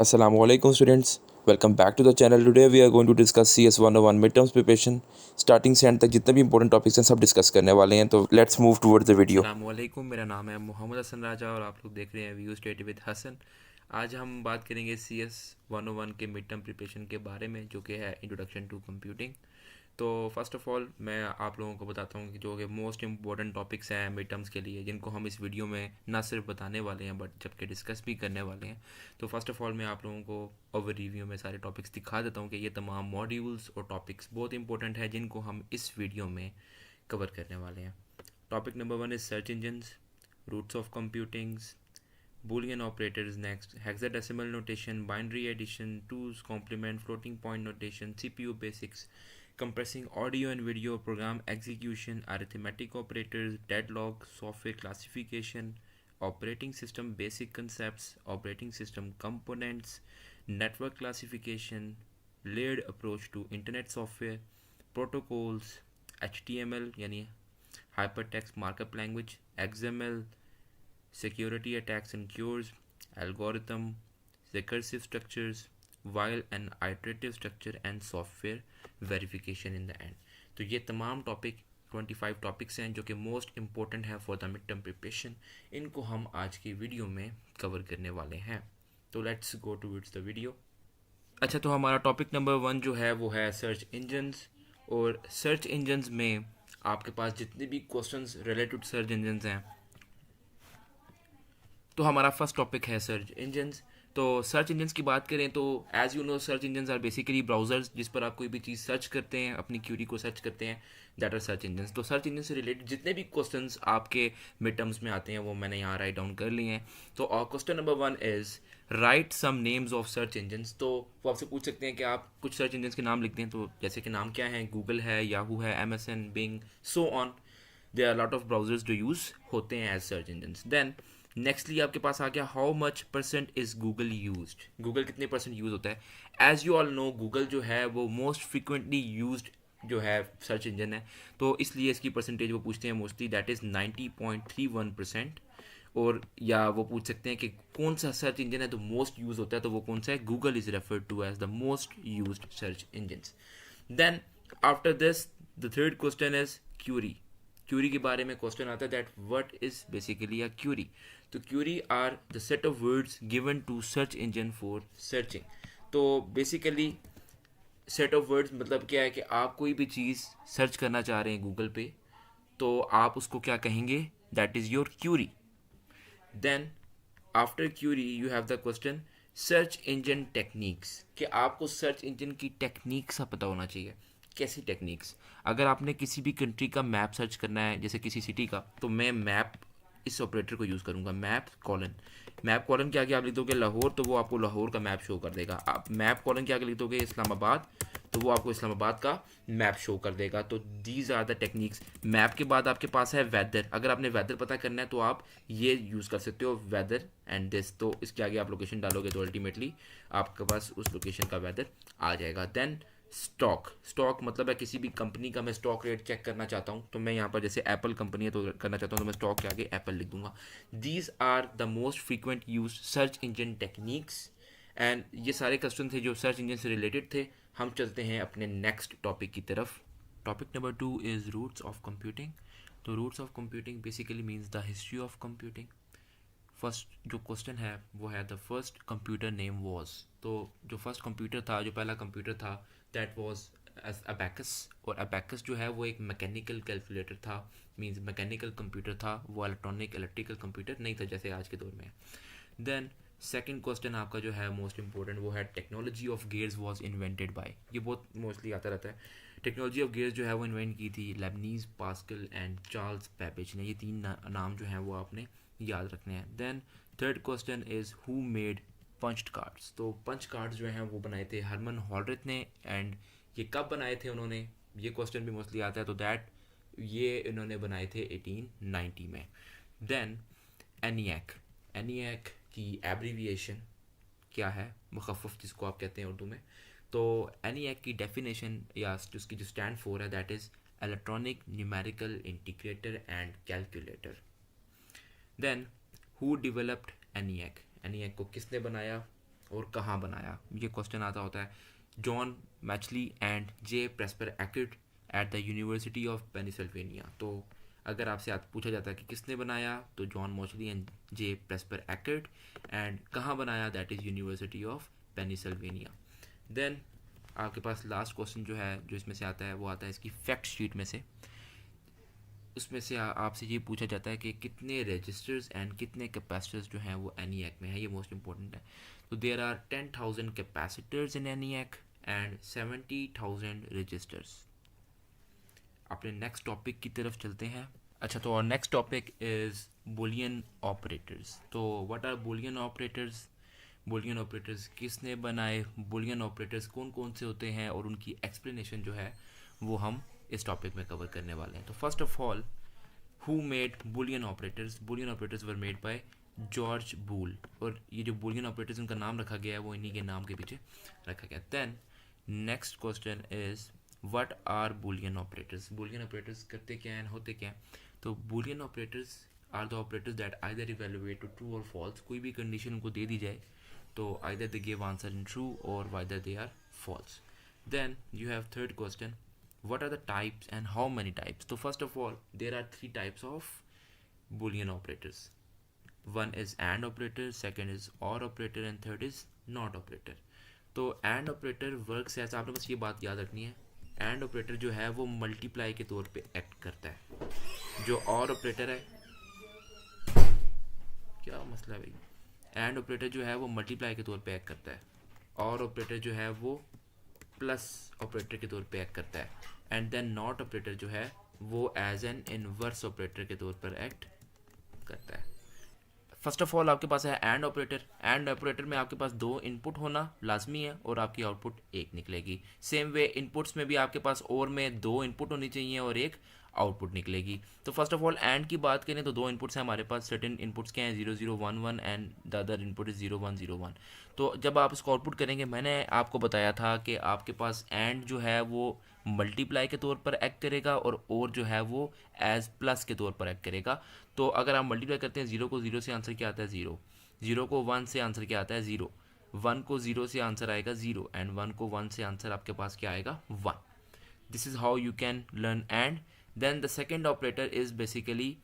Assalamualaikum students, welcome back to the channel. Today we are going to discuss CS 101 midterms preparation. Starting से and तक जितने भी important topics हैं सब discuss करने वाले हैं, तो let's move towards the video. अस्सलामुअलैकुम, मेरा नाम है मोहम्मद हसन राजा और आप लोग देख रहे हैं व्यू स्टडी विद हसन। आज हम बात करेंगे CS 101 के मिड टर्म प्रिपरेशन के बारे में, जो कि है इंट्रोडक्शन टू कंप्यूटिंग। तो फर्स्ट ऑफ ऑल मैं आप लोगों को बताता हूँ कि जो कि मोस्ट इंपॉर्टेंट टॉपिक्स हैं मिड टर्म्स के लिए, जिनको हम इस वीडियो में ना सिर्फ बताने वाले हैं बट जबकि डिस्कस भी करने वाले हैं। तो फर्स्ट ऑफ ऑल मैं आप लोगों को ओवर रिव्यू में सारे टॉपिक्स दिखा देता हूँ कि ये तमाम मॉड्यूल्स और टॉपिक्स बहुत इंपॉर्टेंट है जिनको हम इस वीडियो में कवर करने वाले हैं। Topic number one is search engines, roots of computing, Boolean operators next, hexadecimal notation, binary addition, tools, complement, floating point notation, CPU basics, compressing audio and video, program execution, arithmetic operators, deadlock, software classification, operating system basic concepts, operating system components, network classification, layered approach to internet software, protocols, HTML यानी hypertext markup language, XML, security attacks and cures, algorithm, recursive structures, while and iterative structure and software verification in the end. तो ये तमाम topic 25 topics हैं जो कि most important है for the mid term preparation. इनको हम आज की वीडियो में कवर करने वाले हैं। तो let's go to its the video. अच्छा, तो हमारा टॉपिक नंबर वन जो है वो है सर्च इंजन्स। और सर्च इंजन्स में आपके पास जितने भी क्वेश्चंस रिलेटेड सर्च इंजन्स हैं, तो हमारा फर्स्ट टॉपिक है सर्च इंजन्स। तो सर्च इंजन्स की बात करें तो as you know search engines are basically browsers जिस पर आप कोई भी चीज़ सर्च करते हैं, अपनी क्यूरी को सर्च करते हैं, दैट आर सर्च इंजन्स। तो सर्च इंजन से रिलेटेड जितने भी क्वेश्चंस आपके मिड टर्म्स में आते हैं वो मैंने यहाँ राइट डाउन कर लिए हैं। तो question number one is write some names of search engines. तो वो आपसे पूछ सकते हैं कि आप कुछ सर्च इंजन्स के नाम लिखते हैं, तो जैसे कि नाम क्या है, गूगल है, याहू है, MSN, Bing, so on. There are lot of browsers जो यूज़ होते हैं as search engines. Then nextly आपके पास आ गया how much percent is Google used. Google कितने परसेंट यूज़ होता है। As you all know Google जो है वो मोस्ट फ्रिक्वेंटली यूज्ड जो है सर्च इंजन है, तो इसलिए इसकी परसेंटेज वो पूछते हैं मोस्टली, दैट इज़ 90.31%। और या वो पूछ सकते हैं कि कौन सा सर्च इंजन है तो मोस्ट यूज़ होता है, तो वो कौन सा है, Google is referred to as the most used search engines. Then after this the third question is query. Query के बारे में क्वेश्चन आता है that what is basically a query. तो query are the set of words given to search engine for searching. तो basically set of words मतलब क्या है कि आप कोई भी चीज़ सर्च करना चाह रहे हैं गूगल पे, तो आप उसको क्या कहेंगे, that is your query. Then after query you have the question search engine techniques, कि आपको सर्च इंजन की टेक्निक्स का पता होना चाहिए। कैसी टेक्निक्स, अगर आपने किसी भी कंट्री का मैप सर्च करना है, जैसे किसी सिटी का, तो मैं मैप इस ऑपरेटर को यूज़ करूँगा, मैप कॉलन। मैप कॉलन के आगे आप लिख दोगे लाहौर, तो वो आपको लाहौर का मैप शो कर देगा। आप मैप कॉलन के आगे लिख दोगे इस्लामाबाद, तो वो आपको इस्लामाबाद का मैप शो कर देगा। तो these are the techniques. Map के बाद आपके पास है वेदर। अगर आपने वेदर पता करना है तो आप ये यूज़ कर सकते हो, वेदर एंड दिस। तो इसके आगे आप लोकेशन डालोगे तो अल्टीमेटली आपके पास उस लोकेशन का वेदर आ जाएगा। Then stock. स्टॉक मतलब है किसी भी कंपनी का मैं स्टॉक रेट चेक करना चाहता हूँ, तो मैं यहाँ पर जैसे एप्पल कंपनी है तो करना चाहता हूँ, तो मैं स्टॉक के आगे एप्पल लिख दूंगा। These are the most frequent use search engine techniques. And ये सारे क्वेश्चन थे जो सर्च इंजन से रिलेटेड थे। हम चलते हैं अपने नेक्स्ट टॉपिक की तरफ। Topic number two is roots of computing. तो roots of computing basically means the history of computing. First जो क्वेश्चन है वो है the first computer name was. तो जो फर्स्ट कंप्यूटर था, जो पहला कंप्यूटर था, दैट वॉज अबैकस। और अबैकस जो है वो एक मैकेनिकल कैलकुलेटर था, मीन्स मैकेनिकल कंप्यूटर था, वो इलेक्ट्रिकल कंप्यूटर नहीं था जैसे आज के दौर में। देन सेकंड क्वेश्चन आपका जो है मोस्ट इंपॉर्टेंट, वो है technology of gears was invented by. ये बहुत मोस्टली आता रहता है। टेक्नोलॉजी ऑफ गेयर्स जो है वो इन्वेंट की थी Lebanese, pascal and Charles Babbage ने। ये तीन नाम जो हैं वो आपने याद रखने हैं। Then third question is who made punched cards. तो पंच कार्ड्स जो हैं वो बनाए थे हरमन हॉलरिथ ने। एंड ये कब बनाए थे उन्होंने, ये क्वेश्चन भी मोस्टली आता है, तो दैट ये इन्होंने बनाए थे 1890 में। Then ENIAC. एनियक की एब्रीविएशन क्या है, मुखफ़फ़ जिसको आप कहते हैं उर्दू में। तो एनियक की डेफिनेशन या उसकी जो स्टैंड फॉर है that is electronic numerical integrator and calculator. Then who developed ENIAC. ENIAC को किसने बनाया, और कहाँ बनाया, ये क्वेश्चन आता होता है। John Mauchly and J Presper Eckert at the university of Pennsylvania. तो अगर आपसे पूछा जाता है कि किसने बनाया, तो John Mauchly and J Presper Eckert, and कहाँ बनाया, that is university of Pennsylvania. Then आपके पास लास्ट क्वेश्चन जो है जो इसमें से आता है वो आता है इसकी फैक्ट शीट में से। उसमें से आपसे ये पूछा जाता है कि कितने रजिस्टर्स एंड कितने कैपेसिटर्स जो हैं वो एनीएक में है, ये मोस्ट इंपॉर्टेंट है। तो there are 10,000 capacitors in ENIAC and 70,000 registers. अपने नेक्स्ट टॉपिक की तरफ चलते हैं। अच्छा, तो और next topic is Boolean operators. तो what are Boolean operators? Boolean operators किसने बनाए, बुलियन ऑपरेटर्स कौन कौन से होते हैं, और उनकी एक्सप्लेनेशन जो है वो हम इस टॉपिक में कवर करने वाले हैं। तो first of all, who made Boolean operators? Boolean operators were made by George Boole, और ये जो बुलियन ऑपरेटर्स उनका नाम रखा गया है वो इन्हीं के नाम के पीछे रखा गया। Then next question is what are Boolean operators? Boolean operators करते क्या हैं, होते क्या हैं? तो Boolean operators are the operators that either evaluate to true or false. कोई भी कंडीशन उनको दे दी जाए तो either they give answer in true or whether they are false. Then you have third question, what are the types and how many types? So first of all, there are 3 types of Boolean operators. One is AND operator, second is OR operator, and third is NOT operator. तो AND operator works as, आपने बस ये बात याद रखनी है, AND operator जो है वो मल्टीप्लाई के तौर पे एक्ट करता है। जो OR operator है, क्या मसला है भाई? AND operator जो है वो मल्टीप्लाई के तौर पे एक्ट करता है। OR operator जो है वो प्लस ऑपरेटर के तौर पे एक्ट करता है। एंड देन नॉट ऑपरेटर जो है वो एज एन इनवर्स ऑपरेटर के तौर पर एक्ट करता है। फर्स्ट ऑफ ऑल आपके पास है एंड ऑपरेटर। एंड ऑपरेटर में आपके पास 2 इनपुट होना लाजमी है और आपकी आउटपुट 1 निकलेगी। सेम वे इनपुट्स में भी आपके पास और में 2 इनपुट होनी चाहिए और 1 आउटपुट निकलेगी। तो फर्स्ट ऑफ ऑल एंड की बात करें तो 2 इनपुट्स हैं हमारे पास। सर्टेन इनपुट्स क्या हैं, 0 0 1 1 and the other input is 0 1 0 1। तो जब आप इसको आउटपुट करेंगे, मैंने आपको बताया था कि आपके पास एंड जो है वो मल्टीप्लाई के तौर पर एक्ट करेगा और जो है वो एज प्लस के तौर पर एक्ट करेगा। तो अगर आप मल्टीप्लाई करते हैं 0 को 0 से आंसर क्या आता है 0, 0 को 1 से आंसर क्या आता है 0, 1 को 0 से आंसर आएगा 0 एंड 1 को 1 से आंसर आपके पास क्या आएगा 1। This is how you can learn and. Then the second operator is basically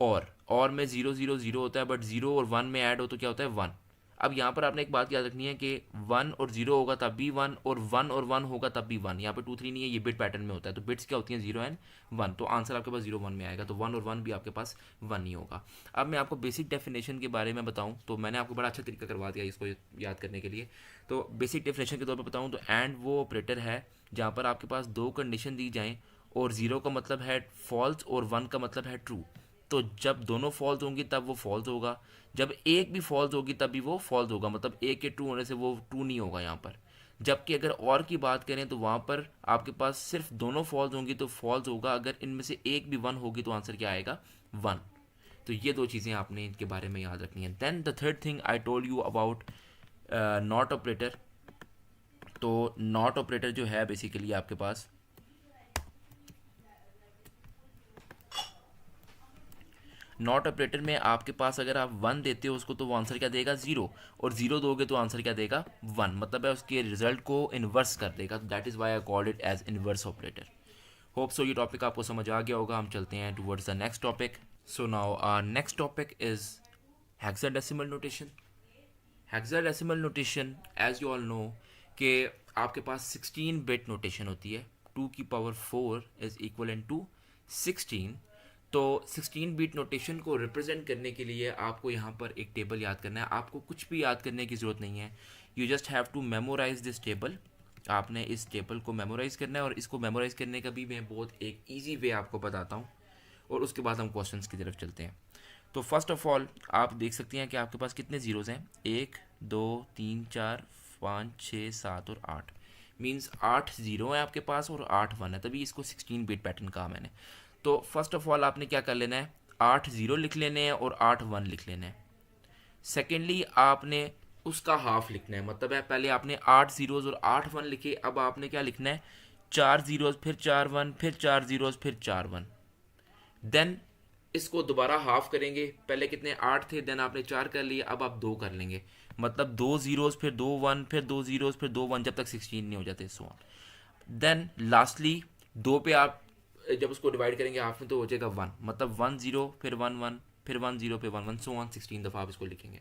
और में 0 0 0 होता है, बट 0 और 1 में ऐड हो तो क्या होता है 1। अब यहाँ पर आपने एक बात याद रखनी है कि 1 और 0 होगा तब भी 1 और 1 होगा तब भी 1। यहाँ पर 2 3 नहीं है, ये बिट पैटर्न में होता है। तो बिट्स क्या होती हैं 0 एंड 1, तो आंसर आपके पास 0 1 में आएगा। तो 1 और 1 भी आपके पास 1 ही होगा। अब मैं आपको बेसिक डेफिनेशन के बारे में बताऊँ तो मैंने आपको बड़ा अच्छा तरीका करवा दिया इसको याद करने के लिए। तो बेसिक डेफिनेशन के तौर पर बताऊँ तो एंड वो ऑपरेटर है जहाँ पर आपके पास 2 कंडीशन दी जाएँ और 0 का मतलब है फॉल्स और 1 का मतलब है ट्रू। तो जब दोनों फॉल्स होंगी तब वो फॉल्स होगा, जब एक भी फॉल्स होगी तब भी वो फॉल्स होगा। मतलब एक के ट्रू होने से वो ट्रू नहीं होगा यहाँ पर। जबकि अगर और की बात करें तो वहाँ पर आपके पास सिर्फ दोनों फॉल्स होंगी तो फॉल्स होगा, अगर इनमें से एक भी 1 होगी तो आंसर क्या आएगा 1। तो ये 2 चीज़ें आपने इनके बारे में याद रखनी है। Then the third thing I told you about not operator. तो नॉट ऑपरेटर जो है बेसिकली आपके पास नॉट ऑपरेटर में आपके पास अगर आप 1 देते हो उसको तो वो आंसर क्या देगा 0, और 0 दोगे तो आंसर क्या देगा 1। मतलब है उसके रिजल्ट को इन्वर्स कर देगा। That is why I called it as inverse operator. Hope so ये टॉपिक आपको समझ आ गया होगा। हम चलते हैं towards the next topic. So now our next topic is hexadecimal notation. Hexadecimal notation as you all know कि आपके पास 16 बिट नोटेशन होती है। 2 की पावर 4 इज इक्वल टू 16। तो 16 बिट नोटेशन को रिप्रेजेंट करने के लिए आपको यहाँ पर एक टेबल याद करना है। आपको कुछ भी याद करने की ज़रूरत नहीं है, you just have to memorize this table. आपने इस टेबल को मेमोराइज़ करना है और इसको मेमोराइज़ करने का भी मैं बहुत एक ईजी वे आपको बताता हूँ और उसके बाद हम क्वेश्चंस की तरफ चलते हैं। तो फर्स्ट ऑफ ऑल आप देख सकते हैं कि आपके पास कितने ज़ीरोज़ हैं, 1 2 3 4 5 6 7 और 8। मीन्स 8 ज़ीरो है आपके पास और 8 1 है, तभी इसको 16 बिट पैटर्न कहा मैंने। तो फर्स्ट ऑफ ऑल आपने क्या कर लेना है, 8 0 लिख लेने हैं और 8 1 लिख लेना है। सेकेंडली आपने उसका हाफ लिखना है। मतलब है पहले आपने 8 ज़ीरोज़ और 8 1 लिखे, अब आपने क्या लिखना है 4 ज़ीरोज़ फिर 4 1 फिर 4 ज़ीरोज़ फिर 4 1। देन इसको दोबारा हाफ करेंगे। पहले कितने 8 थे, देन आपने 4 कर लिए, अब आप 2 कर लेंगे। मतलब 2 ज़ीरोज़ फिर 2 1 फिर 2 ज़ीरोज़ फिर 2 1 जब तक 16 नहीं हो जाते, सो ऑन। देन लास्टली 2 पे आप जब उसको डिवाइड करेंगे हाफ में तो हो जाएगा 1, मतलब 1 0 फिर 1 1 फिर 1 0 पे 1 1, सो ऑन 16 दफ़ा आप इसको लिखेंगे।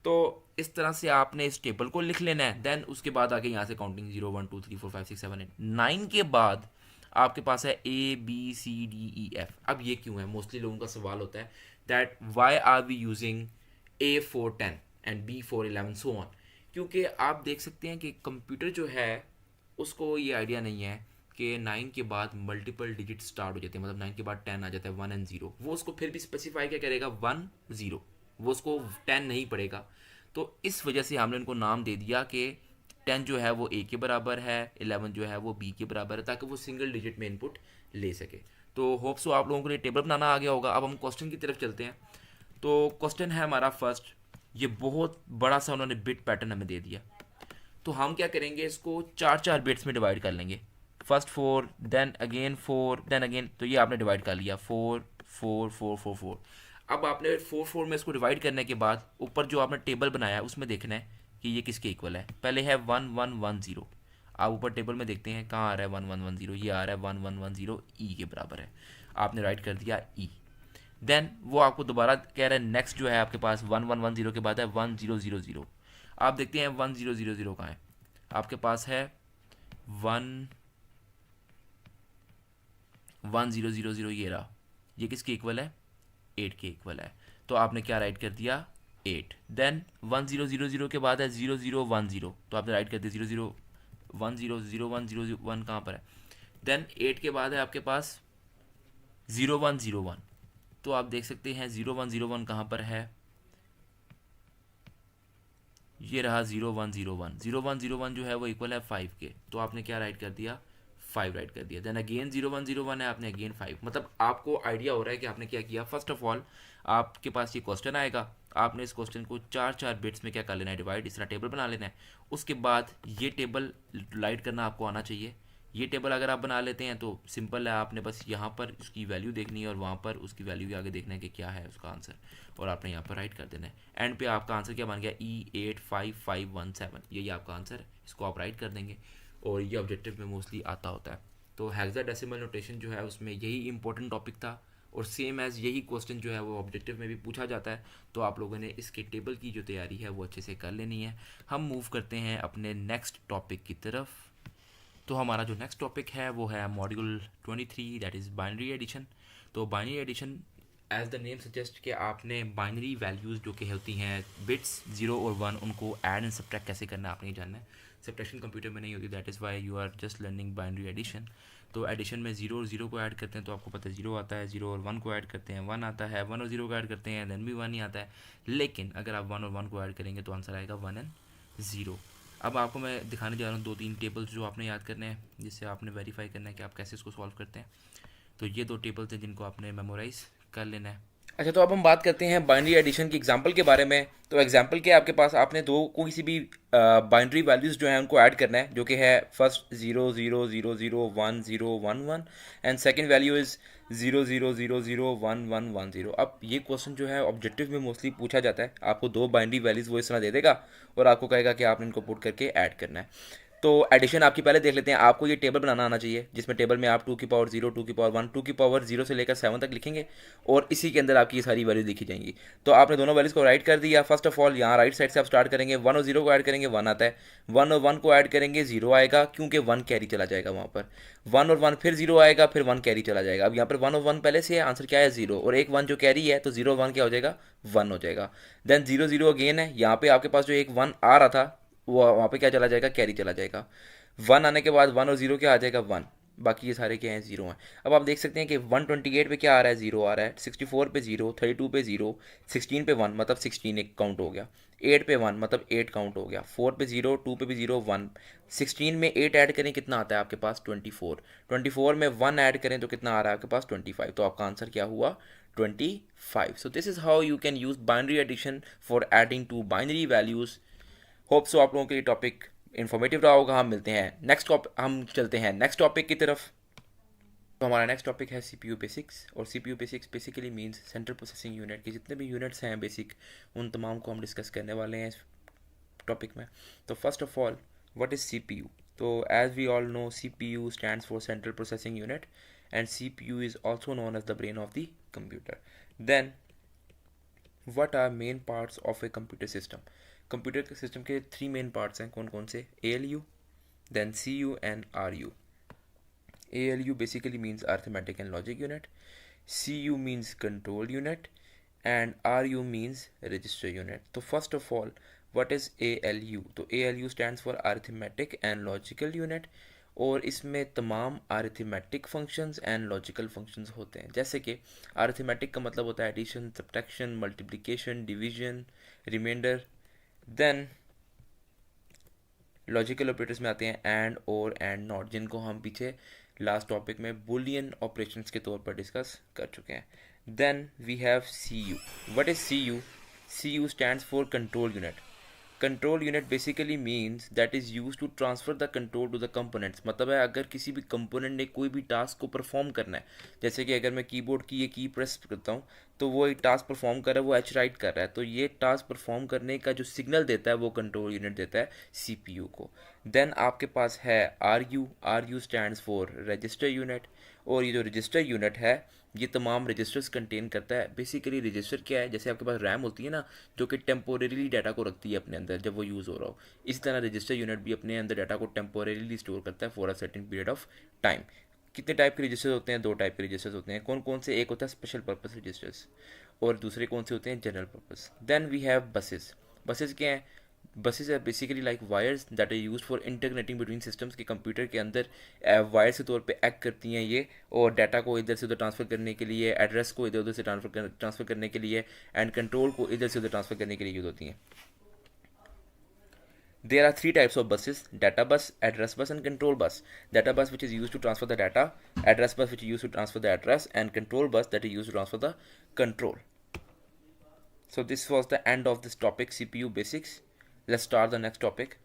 तो इस तरह से आपने इस टेबल को लिख लेना है। देन उसके बाद आगे यहाँ से काउंटिंग 0 1 2 3 4 5 6 7 8 9 के बाद आपके पास है A B C D E F. अब ये क्यों है, मोस्टली लोगों का सवाल होता है that why are we using A for 10 and B for 11 so on. क्योंकि आप देख सकते हैं कि कंप्यूटर जो है उसको ये आइडिया नहीं है कि 9 के बाद मल्टीपल डिजिट स्टार्ट हो जाते हैं, मतलब 9 के बाद 10 आ जाता है 1 एंड 0। वो उसको फिर भी स्पेसिफाई क्या करेगा 1 0, वो उसको 10 नहीं पड़ेगा। तो इस वजह से हमने उनको नाम दे दिया कि 10 जो है वो ए के बराबर है, 11 जो है वो बी के बराबर है, ताकि वो सिंगल डिजिट में इनपुट ले सके। तो होप सो आप लोगों को ये टेबल बनाना आ गया होगा। अब हम क्वेश्चन की तरफ चलते हैं। तो क्वेश्चन है हमारा फर्स्ट, ये बहुत बड़ा सा उन्होंने बिट पैटर्न हमें दे दिया। तो हम क्या करेंगे, इसको चार चार बिट्स में डिवाइड कर लेंगे। First 4, then again 4, then again, तो ये आपने डिवाइड कर लिया 4 4 4 4 4। अब आपने 4 4 में इसको डिवाइड करने के बाद ऊपर जो आपने टेबल बनाया है उसमें देखना है कि ये किसके इक्वल है। पहले है 1 1 1 0। आप ऊपर टेबल में देखते हैं कहाँ आ रहा है 1 1 1 0, ये आ रहा है 1 1 1 0 ई के बराबर है। आपने राइट कर दिया ई। देन वो आपको दोबारा कह रहा है नेक्स्ट जो है आपके पास 1 1 1 0 के बाद है 1 0 0 0। आप देखते हैं 1 0 0 0 कहाँ है, आपके पास है 1 1 0 0 0, ये रहा। ये किसके इक्वल है, 8 के इक्वल है। तो आपने क्या राइट कर दिया 8। देन 1 0 0 0 के बाद है 0 0 1 0, तो आपने राइट कर दिया 0 0 1 0 0 1 0 1 कहाँ पर है। देन 8 के बाद है आपके पास 0 1 0 1, तो आप देख सकते हैं 0 1 0 1 कहाँ पर है, ये रहा 0 1 0 1। 0 1 0 1 जो है वो इक्वल है 5 के, तो आपने क्या राइट कर दिया 5 राइट कर दिया। देन अगेन 0 1 0 1 है, आपने अगेन 5। मतलब आपको आइडिया हो रहा है कि आपने क्या किया। फर्स्ट ऑफ ऑल आपके पास ये क्वेश्चन आएगा, आपने इस क्वेश्चन को चार चार बिट्स में क्या कर लेना है डिवाइड, इस तरह टेबल बना लेना है। उसके बाद ये टेबल लाइट करना आपको आना चाहिए। ये टेबल अगर आप बना लेते हैं तो सिंपल है, आपने बस यहाँ पर उसकी वैल्यू देखनी है और वहाँ पर उसकी वैल्यू के आगे देखना है कि क्या है उसका आंसर, और आपने यहाँ पर राइट कर देना है। एंड पे आपका आंसर क्या बन गया E85517, यही आपका आंसर है। इसको आप राइट कर देंगे और ये ऑब्जेक्टिव में मोस्टली आता होता है। तो हेक्साडेसिमल नोटेशन जो है उसमें यही इंपॉर्टेंट टॉपिक था, और सेम एज यही क्वेश्चन जो है वो ऑब्जेक्टिव में भी पूछा जाता है। तो आप लोगों ने इसके टेबल की जो तैयारी है वो अच्छे से कर लेनी है। हम मूव करते हैं अपने नेक्स्ट टॉपिक की तरफ। तो हमारा जो नेक्स्ट टॉपिक है वो है module 23, that is binary addition. तो binary addition as the name suggest कि आपने बाइनरी वैल्यूज़ जो कि होती हैं बिट्स 0 और 1, उनको ऐड एंड सब्ट्रैक्ट कैसे करना है आपने ही जानना है। सब्ट्रैक्शन कंप्यूटर में नहीं होती, that is why you are just learning binary addition. तो एडिशन में 0 और 0 को ऐड करते हैं तो आपको पता है 0 आता है, 0 और 1 को ऐड करते हैं 1 आता है, 1 और 0 को ऐड करते हैं देन भी 1 ही आता है। लेकिन अगर आप 1 और 1 को ऐड करेंगे तो आंसर आएगा 1 एंड 0। अब आपको मैं दिखाने जा रहा हूँ 2-3 टेबल्स जो आपने याद करने हैं, जिससे आपने वेरीफाई करना है कि आप कैसे इसको सॉल्व करते हैं। तो ये 2 टेबल्स हैं जिनको आपने मेमोराइज कर लेना है। अच्छा, तो अब हम बात करते हैं बाइनरी एडिशन की एग्जांपल के बारे में। तो एग्जांपल के आपके पास आपने दो कोई सी भी बाइनरी वैल्यूज़ जो हैं उनको ऐड करना है, जो कि है first 0 0 0 0 1 0 1 1 and second value is 0 0 0 0 1 1 1 0। अब ये क्वेश्चन जो है ऑब्जेक्टिव में मोस्टली पूछा जाता है। आपको दो बाइनरी वैल्यूज़ वो इस तरह दे देगा और आपको कहेगा कि आपने इनको पुट करके ऐड करना है। तो एडिशन आपकी पहले देख लेते हैं। आपको ये टेबल बनाना आना चाहिए जिसमें टेबल में आप 2 की पावर 0, 2 की पावर 1, 2 की पावर 0 से लेकर 7 तक लिखेंगे और इसी के अंदर आपकी ये सारी वैल्यूज लिखी जाएंगी। तो आपने दोनों वैल्यूज़ को राइट कर दिया। फर्स्ट ऑफ ऑल यहाँ राइट साइड से आप स्टार्ट करेंगे, 1 और 0 को ऐड करेंगे 1 आता है, 1 और 1 को ऐड करेंगे 0 आएगा क्योंकि 1 कैरी चला जाएगा वहाँ पर, 1 और 1 फिर 0 आएगा, फिर 1 कैरी चला जाएगा। अब यहाँ पर 1 और 1 पहले से है, आंसर क्या है 0, और एक 1 जो कैरी है तो 0 1 क्या हो जाएगा 1 हो जाएगा। देन 0 0 अगेन है, यहाँ पे आपके पास जो एक 1 आ रहा था वो वहाँ पे क्या चला जाएगा, कैरी चला जाएगा। 1 आने के बाद 1 और 0 क्या आ जाएगा 1, बाकी ये सारे क्या हैं 0 हैं। अब आप देख सकते हैं कि 128 पे क्या आ रहा है 0 आ रहा है, 64 पे 0, 32 पे 0, 16 पे 1 मतलब 16 एक काउंट हो गया, 8 पे 1 मतलब 8 काउंट हो गया, 4 पे 0, 2 पे भी 0 1, 16 में 8 ऐड करें कितना आता है आपके पास 24, 24 में 1 ऐड करें तो कितना आ रहा है आपके पास 25। तो आपका आंसर क्या हुआ 25। So this is how you can use binary addition for adding two binary values. Hope so आप लोगों के लिए टॉपिक इन्फॉर्मेटिव रहा होगा। हम मिलते हैं नेक्स्ट टॉपिक, हम चलते हैं नेक्स्ट टॉपिक की तरफ। तो हमारा नेक्स्ट टॉपिक है CPU बेसिक्स, और CPU basics basically means central processing unit के जितने भी यूनिट्स हैं बेसिक, उन तमाम को हम डिस्कस करने वाले हैं इस टॉपिक में। तो first of all what is CPU? तो as we all know CPU stands for central processing unit and CPU is also known as the brain of the computer. Then what are main parts of a computer system? Computer के system के 3 main parts हैं, कौन कौन से? ALU, then CU and RU. ALU basically means arithmetic and logic unit, CU means control unit, and RU means register unit. So first of all, what is ALU? तो ALU stands for arithmetic and logical unit, और इसमें तमाम arithmetic functions and logical functions होते हैं। जैसे कि arithmetic का मतलब होता है addition, subtraction, multiplication, division, remainder। then logical operators में आते हैं एंड, और एंड नॉट, जिनको हम पीछे लास्ट टॉपिक में बुलियन ऑपरेशंस के तौर पर डिस्कस कर चुके हैं। Then we have C U. What is C U? C U stands for control unit. Control unit basically means that is use to transfer the control to the components. मतलब है अगर किसी भी कंपोनेंट ने कोई भी टास्क को perform करना है, जैसे कि अगर मैं कीबोर्ड की ये की प्रेस करता हूँ तो वो एक टास्क परफॉर्म कर रहा है, वो एच राइट कर रहा है, तो ये टास्क परफॉर्म करने का जो सिग्नल देता है वो कंट्रोल यूनिट देता है CPU को। देन आपके पास है RU। RU stands for register unit, और ये जो रजिस्टर यूनिट है ये तमाम रजिस्टर्स कंटेन करता है। बेसिकली रजिस्टर क्या है? जैसे आपके पास रैम होती है ना, जो कि टेम्पोरेली डाटा को रखती है अपने अंदर जब वो यूज़ हो रहा हो, इस तरह रजिस्टर यूनिट भी अपने अंदर डाटा को टेम्पोरेली स्टोर करता है for a certain period of time. कितने टाइप के रजिस्टर्स होते हैं? 2 टाइप के रजिस्टर्स होते हैं। कौन कौन से? एक होता है स्पेशल पर्पस रजिस्टर्स, और दूसरे कौन से होते हैं? General purpose. Then we have buses. Buses क्या हैं? Buses are basically like wires that are use for interconnecting between systems. के कंप्यूटर के अंदर वायर्स के तौर पे एक्ट करती हैं ये, और डाटा को इधर से उधर ट्रांसफ़र करने के लिए, एड्रेस को इधर उधर से ट्रांसफ़र करने के लिए, एंड कंट्रोल को इधर से उधर ट्रांसफ़र करने के लिए यूज़ होती हैं। There are 3 types of buses: data bus, address bus, and control bus. Data bus, which is used to transfer the data; address bus, which is used to transfer the address; and control bus, that is used to transfer the control. So this was the end of this topic, CPU basics. Let's start the next topic.